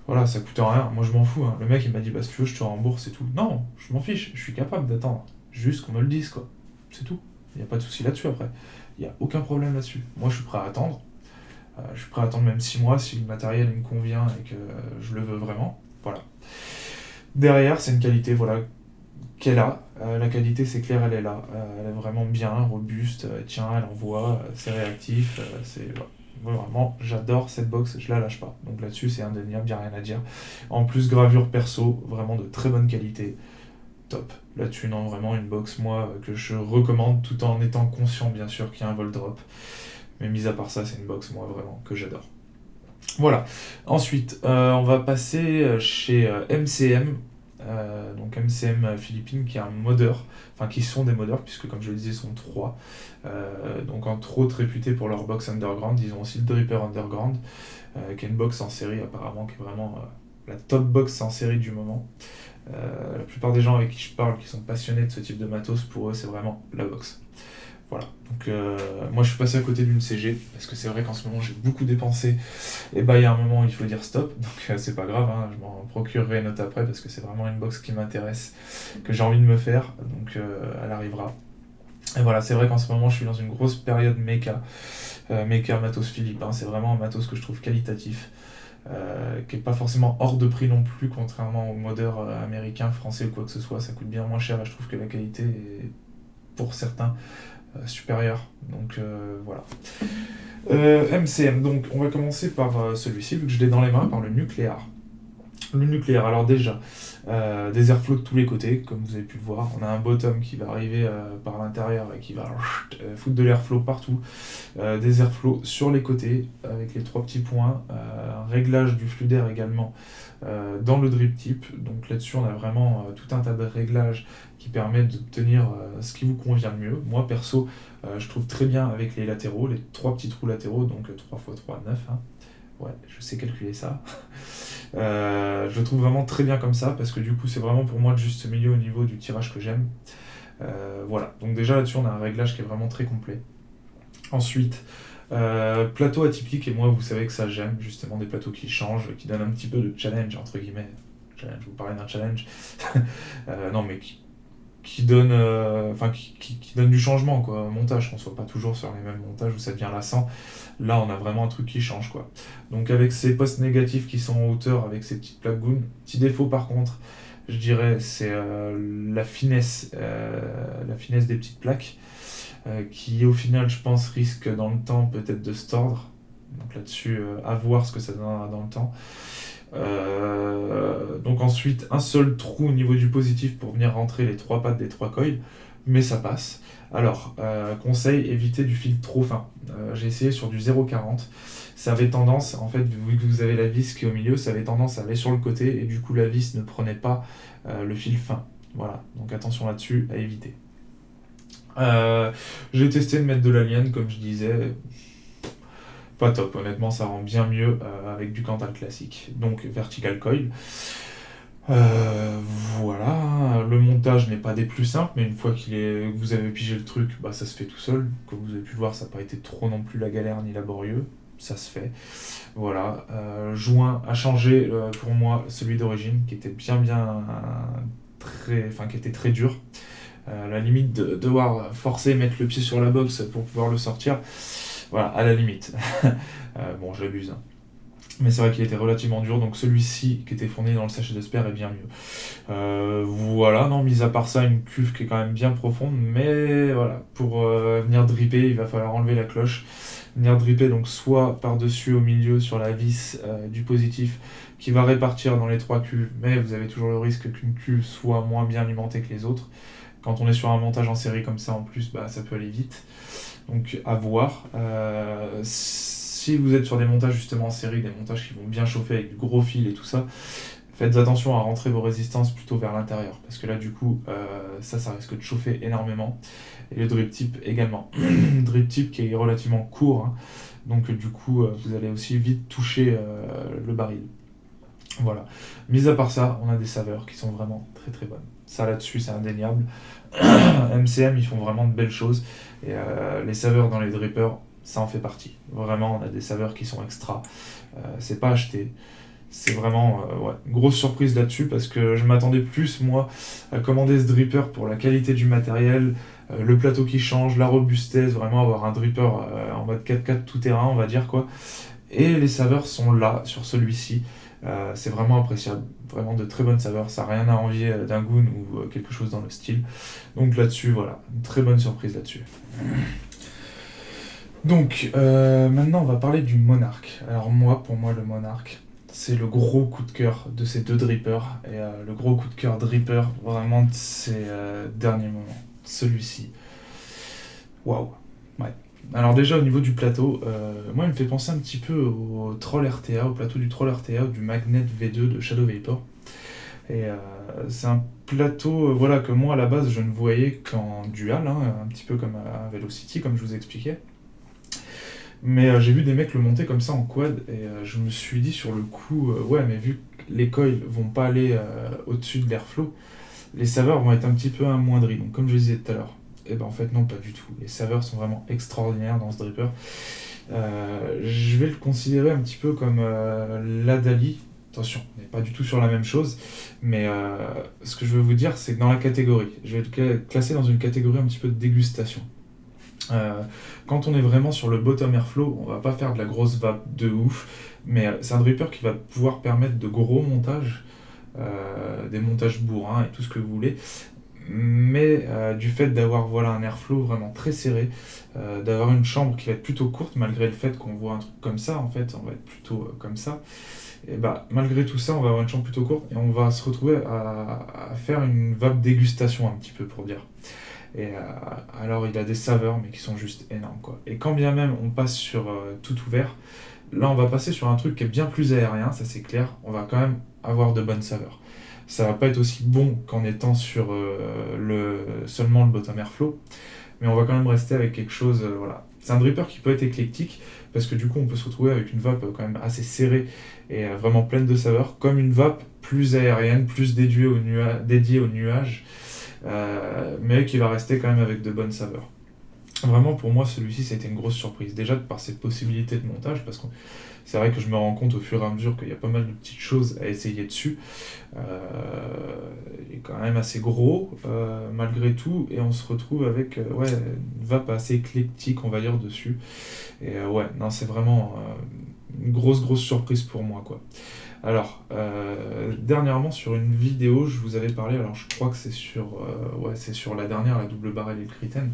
Voilà, ça coûte rien, moi je m'en fous, hein. Le mec il m'a dit, si tu veux, je te rembourse et tout. Non, je m'en fiche, je suis capable d'attendre, juste qu'on me le dise, quoi. C'est tout, il n'y a pas de souci là-dessus après. Il n'y a aucun problème là-dessus. Moi je suis prêt à attendre. Je suis prêt à attendre même 6 mois si le matériel me convient et que je le veux vraiment. Voilà. Derrière, c'est une qualité qu'elle a. La qualité, c'est clair, elle est là. Elle est vraiment bien, robuste, elle tient, elle envoie, c'est réactif. Moi, vraiment, j'adore cette box, je la lâche pas. Donc là-dessus, c'est indéniable, il n'y a rien à dire. En plus, gravure perso, vraiment de très bonne qualité. Top. Là-dessus, non, vraiment une box, moi, que je recommande tout en étant conscient, bien sûr, qu'il y a un vol drop. Mais mis à part ça, c'est une box, moi, vraiment, que j'adore. Voilà. Ensuite, on va passer chez MCM. Donc MCM Philippines, qui est un modeur, qui sont des modeurs, puisque comme je le disais, ils sont 3. Donc entre autres réputés pour leur box underground, ils ont aussi le Dripper Underground, qui est une box en série apparemment, qui est vraiment la top box en série du moment. La plupart des gens avec qui je parle, qui sont passionnés de ce type de matos, pour eux c'est vraiment la box. Voilà, donc moi je suis passé à côté d'une CG, parce que c'est vrai qu'en ce moment j'ai beaucoup dépensé, et il y a un moment où il faut dire stop, donc c'est pas grave, hein, je m'en procurerai une note après, parce que c'est vraiment une box qui m'intéresse, que j'ai envie de me faire, donc elle arrivera. Et voilà, c'est vrai qu'en ce moment je suis dans une grosse période méca matos Philippe, hein, c'est vraiment un matos que je trouve qualitatif, qui est pas forcément hors de prix non plus, contrairement aux modeurs américains, français ou quoi que ce soit, ça coûte bien moins cher, et je trouve que la qualité est, pour certains, supérieur. Donc voilà. MCM, donc on va commencer par celui-ci, vu que je l'ai dans les mains, par le nucléaire. Le nucléaire, alors déjà, des airflows de tous les côtés, comme vous avez pu le voir. On a un bottom qui va arriver par l'intérieur et qui va foutre de l'airflow partout. Des airflows sur les côtés, avec les 3 petits points. Un réglage du flux d'air également dans le drip tip. Donc là-dessus, on a vraiment tout un tas de réglages qui permettent d'obtenir ce qui vous convient le mieux. Moi, perso, je trouve très bien avec les latéraux, les 3 petits trous latéraux, donc 3 x 3, 9. Hein. Ouais, je sais calculer ça. Je le trouve vraiment très bien comme ça, parce que du coup, c'est vraiment pour moi le juste milieu au niveau du tirage que j'aime. Voilà, donc déjà là-dessus, on a un réglage qui est vraiment très complet. Ensuite, plateau atypique, et moi, vous savez que ça, j'aime justement des plateaux qui changent, qui donnent un petit peu de challenge, entre guillemets. Challenge, vous parlez d'un challenge. Non, mais qui donne qui donne du changement, quoi, au montage, qu'on soit pas toujours sur les mêmes montages où ça devient lassant. Là on a vraiment un truc qui change, quoi. Donc avec ces postes négatifs qui sont en hauteur, avec ces petites plaques goon, petit défaut par contre, je dirais, c'est la finesse des petites plaques, qui au final, je pense, risque dans le temps peut-être de se tordre. Donc là-dessus, à voir ce que ça donnera dans le temps. Donc ensuite, un seul trou au niveau du positif pour venir rentrer les 3 pattes des 3 coils, mais ça passe. Alors, conseil, évitez du fil trop fin. J'ai essayé sur du 0,40. Ça avait tendance, en fait, vu que vous avez la vis qui est au milieu, ça avait tendance à aller sur le côté, et du coup la vis ne prenait pas le fil fin. Voilà, donc attention là-dessus, à éviter. J'ai testé de mettre de la liane, comme je disais. Pas top, honnêtement, ça rend bien mieux avec du Cantal classique. Donc vertical coil. Voilà, le montage n'est pas des plus simples, mais une fois que vous avez pigé le truc, ça se fait tout seul. Comme vous avez pu le voir, ça n'a pas été trop non plus la galère ni laborieux, ça se fait. Voilà, joint a changé pour moi celui d'origine, qui était qui était très dur. La limite de devoir forcer, mettre le pied sur la box pour pouvoir le sortir. Voilà, à la limite. Bon, j'abuse. Hein. Mais c'est vrai qu'il était relativement dur, donc celui-ci qui était fourni dans le sachet d'Esper est bien mieux. Voilà, non, mis à part ça, une cuve qui est quand même bien profonde, mais voilà, pour venir dripper, il va falloir enlever la cloche. Venir dripper, donc soit par-dessus au milieu sur la vis du positif, qui va répartir dans les 3 cuves, mais vous avez toujours le risque qu'une cuve soit moins bien alimentée que les autres. Quand on est sur un montage en série comme ça, en plus, ça peut aller vite. Donc à voir. Si vous êtes sur des montages justement en série, des montages qui vont bien chauffer avec du gros fil et tout ça, faites attention à rentrer vos résistances plutôt vers l'intérieur, parce que là du coup ça risque de chauffer énormément, et le drip tip également. Drip tip qui est relativement court, hein, donc du coup vous allez aussi vite toucher le baril. Voilà. Mis à part ça, on a des saveurs qui sont vraiment très très bonnes. Ça là-dessus, c'est indéniable. MCM, ils font vraiment de belles choses. Et les saveurs dans les drippers, ça en fait partie. Vraiment, on a des saveurs qui sont extra. C'est pas acheté. C'est vraiment une grosse surprise là-dessus parce que je m'attendais plus, moi, à commander ce dripper pour la qualité du matériel, le plateau qui change, la robustesse, vraiment avoir un dripper en mode 4x4 tout-terrain, on va dire quoi. Et les saveurs sont là sur celui-ci. C'est vraiment appréciable, vraiment de très bonnes saveurs, ça n'a rien à envier d'un Goon ou quelque chose dans le style. Donc là-dessus, voilà, une très bonne surprise là-dessus. Donc maintenant on va parler du Monarch. Alors pour moi le Monarch, c'est le gros coup de cœur de ces deux drippers. Et le gros coup de cœur dripper, vraiment de ces derniers moments. Celui-ci. Waouh. Ouais. Alors déjà au niveau du plateau, moi il me fait penser un petit peu au Troll RTA, au plateau du Troll RTA ou du Magnet V2 de Shadow Vapor. Et c'est un plateau que moi à la base je ne voyais qu'en dual, hein, un petit peu comme à Velocity comme je vous expliquais. Mais j'ai vu des mecs le monter comme ça en quad et je me suis dit sur le coup, mais vu que les coils vont pas aller au-dessus de l'airflow, les saveurs vont être un petit peu amoindries. Donc comme je disais tout à l'heure, et ben en fait non, pas du tout. Les saveurs sont vraiment extraordinaires dans ce dripper. Je vais le considérer un petit peu comme l'Adali. Attention, on n'est pas du tout sur la même chose, mais ce que je veux vous dire, c'est que dans la catégorie, je vais le classer dans une catégorie un petit peu de dégustation. Quand on est vraiment sur le bottom airflow, on va pas faire de la grosse vape de ouf, mais c'est un dripper qui va pouvoir permettre de gros montages, des montages bourrins et tout ce que vous voulez. Mais du fait d'avoir un airflow vraiment très serré, d'avoir une chambre qui va être plutôt courte, malgré le fait qu'on voit un truc comme ça, en fait, on va être plutôt comme ça, et malgré tout ça, on va avoir une chambre plutôt courte et on va se retrouver à faire une vape dégustation un petit peu pour dire. Et alors il a des saveurs mais qui sont juste énormes quoi. Et quand bien même on passe sur tout ouvert, là on va passer sur un truc qui est bien plus aérien, ça c'est clair, on va quand même avoir de bonnes saveurs. Ça va pas être aussi bon qu'en étant sur seulement le bottom airflow, mais on va quand même rester avec quelque chose, C'est un dripper qui peut être éclectique, parce que du coup on peut se retrouver avec une vape quand même assez serrée et vraiment pleine de saveurs, comme une vape plus aérienne, plus dédiée au nuage, mais qui va rester quand même avec de bonnes saveurs. Vraiment pour moi celui-ci c'était une grosse surprise, déjà par ses possibilités de montage, parce que c'est vrai que je me rends compte au fur et à mesure qu'il y a pas mal de petites choses à essayer dessus. Il est quand même assez gros malgré tout, et on se retrouve avec une vape assez éclectique on va dire dessus. Et c'est vraiment une grosse surprise pour moi quoi. Alors, dernièrement sur une vidéo, je vous avais parlé, alors je crois que c'est sur la dernière, la double barrel et le Kriten.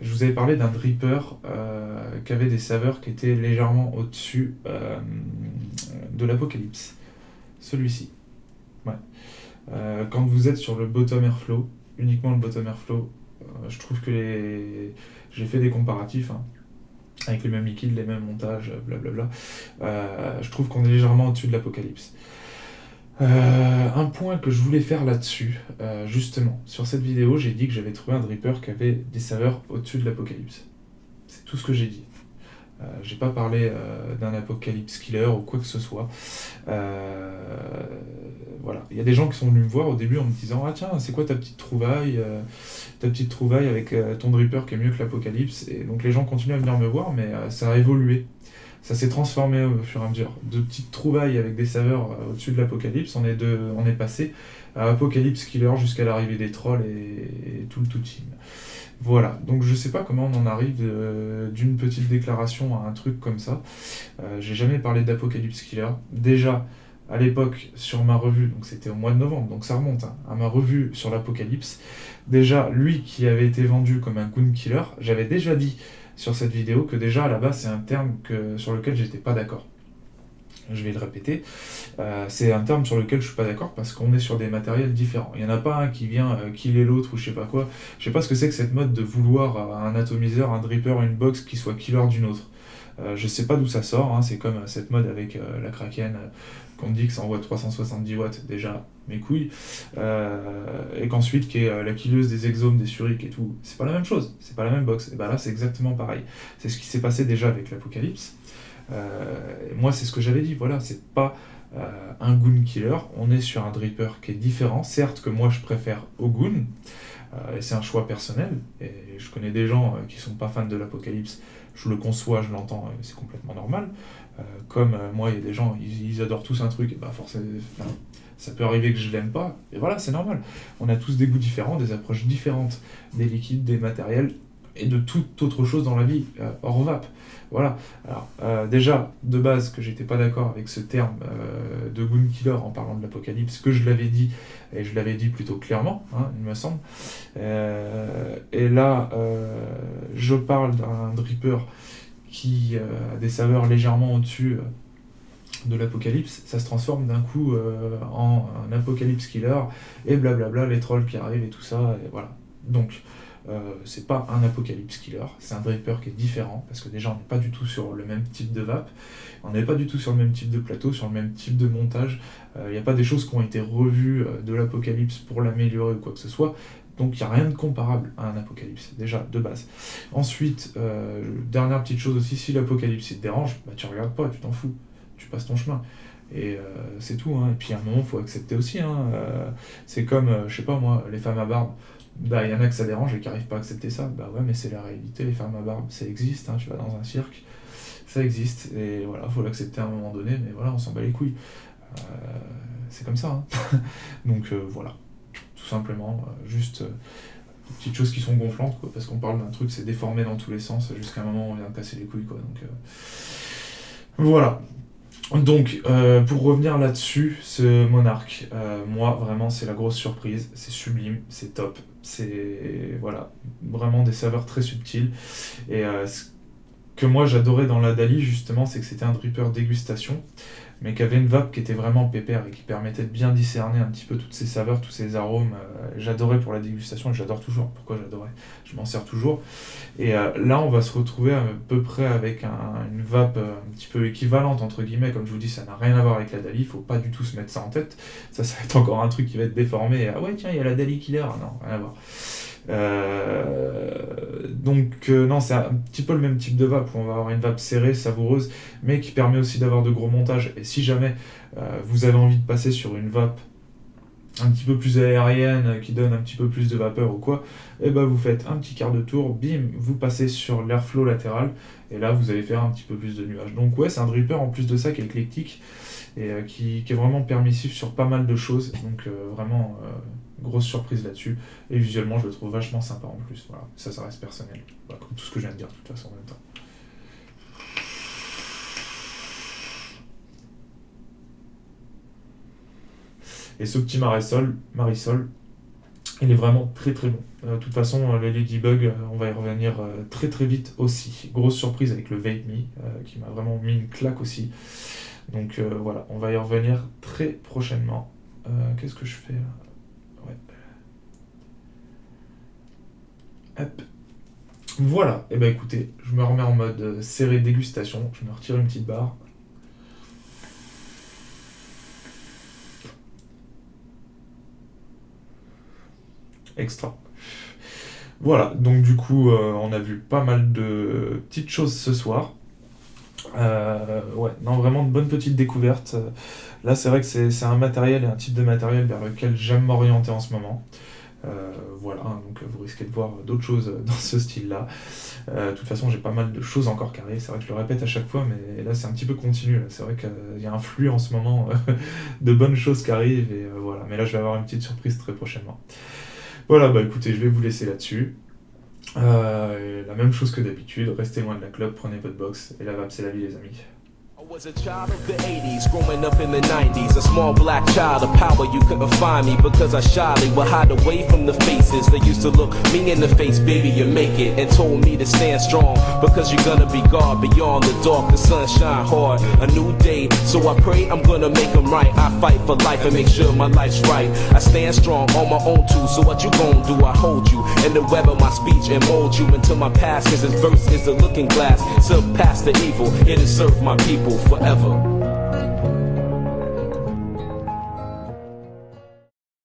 Je vous avais parlé d'un dripper qui avait des saveurs qui étaient légèrement au-dessus de l'Apocalypse. Celui-ci. Quand vous êtes sur le bottom airflow, uniquement le bottom airflow, je trouve que j'ai fait des comparatifs, hein, avec les mêmes liquides, les mêmes montages, blablabla. Je trouve qu'on est légèrement au-dessus de l'Apocalypse. Un point que je voulais faire là-dessus, justement, sur cette vidéo, j'ai dit que j'avais trouvé un dripper qui avait des saveurs au-dessus de l'Apocalypse. C'est tout ce que j'ai dit. J'ai pas parlé d'un Apocalypse Killer ou quoi que ce soit. Il y a des gens qui sont venus me voir au début en me disant « Ah tiens, c'est quoi ta petite trouvaille avec ton dripper qui est mieux que l'Apocalypse ?» Et donc les gens continuent à venir me voir, mais ça a évolué. Ça s'est transformé au fur et à mesure. De petites trouvailles avec des saveurs au-dessus de l'Apocalypse, on est passé à Apocalypse Killer jusqu'à l'arrivée des trolls et tout le tout team. Voilà, donc je sais pas comment on en arrive d'une petite déclaration à un truc comme ça. J'ai jamais parlé d'Apocalypse Killer. Déjà, à l'époque, sur ma revue, donc c'était au mois de novembre, donc ça remonte, hein, à ma revue sur l'Apocalypse, déjà, lui qui avait été vendu comme un Goon Killer, j'avais déjà dit sur cette vidéo que déjà, à la base, c'est un terme sur lequel j'étais pas d'accord. Je vais le répéter, c'est un terme sur lequel je suis pas d'accord parce qu'on est sur des matériels différents. Il n'y en a pas un qui vient killer l'autre ou je sais pas quoi. Je sais pas ce que c'est que cette mode de vouloir un atomiseur, un dripper, une box qui soit killer d'une autre. Je sais pas d'où ça sort, hein, c'est comme cette mode avec la Kraken, qu'on dit que ça envoie 370 watts, déjà, mes couilles, et qu'ensuite qui est la killeuse des exomes, des suriques et tout, c'est pas la même chose, c'est pas la même box, et bah là c'est exactement pareil. C'est ce qui s'est passé déjà avec l'Apocalypse. Moi c'est ce que j'avais dit, voilà, c'est pas un Goon Killer, on est sur un Dripper qui est différent, certes que moi je préfère au Goon, et c'est un choix personnel, et je connais des gens qui sont pas fans de l'Apocalypse, je le conçois, je l'entends, c'est complètement normal. Comme moi, il y a des gens, ils adorent tous un truc, et bah forcément, ça peut arriver que je l'aime pas, et voilà, c'est normal. On a tous des goûts différents, des approches différentes des liquides, des matériels, et de toute autre chose dans la vie, hors vape. Voilà. Alors, déjà, de base, que j'étais pas d'accord avec ce terme de Goon Killer en parlant de l'Apocalypse, que je l'avais dit, et je l'avais dit plutôt clairement, hein, il me semble. Et là, je parle d'un dripper qui a des saveurs légèrement au-dessus de l'Apocalypse, ça se transforme d'un coup en un Apocalypse Killer, et blablabla, les trolls qui arrivent et tout ça, et voilà. Donc, c'est pas un Apocalypse Killer, c'est un dripper qui est différent, parce que déjà on n'est pas du tout sur le même type de vape, on n'est pas du tout sur le même type de plateau, sur le même type de montage, il n'y a pas des choses qui ont été revues de l'Apocalypse pour l'améliorer ou quoi que ce soit, donc il n'y a rien de comparable à un Apocalypse, déjà, de base. Ensuite, dernière petite chose aussi, si l'Apocalypse il te dérange, bah tu regardes pas, tu t'en fous, tu passes ton chemin. Et c'est tout, hein. Et puis à un moment, il faut accepter aussi, hein. C'est comme, je sais pas moi, les femmes à barbe, bah il y en a que ça dérange et qui n'arrivent pas à accepter ça, bah ouais, mais c'est la réalité, les femmes à barbe, ça existe, hein. Tu vas dans un cirque, ça existe, et voilà, faut l'accepter à un moment donné, mais voilà, on s'en bat les couilles. C'est comme ça, hein. Donc voilà, tout simplement, juste des petites choses qui sont gonflantes, quoi, parce qu'on parle d'un truc, c'est déformé dans tous les sens, jusqu'à un moment où on vient de casser les couilles, quoi, donc voilà. Donc, pour revenir là-dessus, ce Monarch, moi, vraiment, c'est la grosse surprise, c'est sublime, c'est top, c'est, voilà, vraiment des saveurs très subtiles, et ce que moi j'adorais dans la Dali, justement, c'est que c'était un dripper dégustation, mais qui avait une vape qui était vraiment pépère et qui permettait de bien discerner un petit peu toutes ces saveurs, tous ces arômes. J'adorais pour la dégustation et j'adore toujours. Pourquoi j'adorais? Je m'en sers toujours. Et là, on va se retrouver à peu près avec une vape un petit peu équivalente, entre guillemets. Comme je vous dis, ça n'a rien à voir avec la Dali, il faut pas du tout se mettre ça en tête. Ça va être encore un truc qui va être déformé. Et, ah ouais, tiens, il y a la Dali Killer. Non, rien à voir. Donc non, c'est un petit peu le même type de vape où on va avoir une vape serrée, savoureuse, mais qui permet aussi d'avoir de gros montages. Et si jamais vous avez envie de passer sur une vape un petit peu plus aérienne, qui donne un petit peu plus de vapeur ou quoi, et ben vous faites un petit quart de tour, bim, vous passez sur l'airflow latéral, et là vous allez faire un petit peu plus de nuages. Donc ouais, c'est un dripper en plus de ça qui est éclectique, et qui est vraiment permissif sur pas mal de choses, donc vraiment grosse surprise là-dessus, et visuellement je le trouve vachement sympa en plus, voilà, ça reste personnel, bah, comme tout ce que je viens de dire de toute façon en même temps. Et ce petit Marisol, il est vraiment très très bon. De toute façon, le Ladybug, on va y revenir très très vite aussi. Grosse surprise avec le Vape Me, qui m'a vraiment mis une claque aussi. Donc voilà, on va y revenir très prochainement. Qu'est-ce que je fais là? Ouais. Hop. Voilà, et ben écoutez, je me remets en mode serré dégustation. Je me retire une petite barre. Extra. Voilà, donc du coup, on a vu pas mal de petites choses ce soir. Ouais, non, vraiment de bonnes petites découvertes. Là, c'est vrai que c'est un matériel et un type de matériel vers lequel j'aime m'orienter en ce moment. Voilà, donc vous risquez de voir d'autres choses dans ce style-là. De toute façon, j'ai pas mal de choses encore qui arrivent. C'est vrai que je le répète à chaque fois, mais là, c'est un petit peu continu. C'est vrai qu'il y a un flux en ce moment de bonnes choses qui arrivent. Et voilà, mais là, je vais avoir une petite surprise très prochainement. Voilà, bah écoutez, je vais vous laisser là-dessus. La même chose que d'habitude, restez loin de la clope, prenez votre box, et la vape c'est la vie les amis. Was a child of the 80s, growing up in the 90s. A small black child of power, you couldn't find me because I shyly would hide away from the faces that used to look me in the face. Baby, you make it, and told me to stand strong because you're gonna be God beyond the dark. The sun shine hard, a new day, so I pray I'm gonna make them right. I fight for life and make sure my life's right. I stand strong on my own too, so what you gon' do? I hold you in the web of my speech and mold you until my past is as verse is the looking glass. Surpass the evil, here to serve my people forever.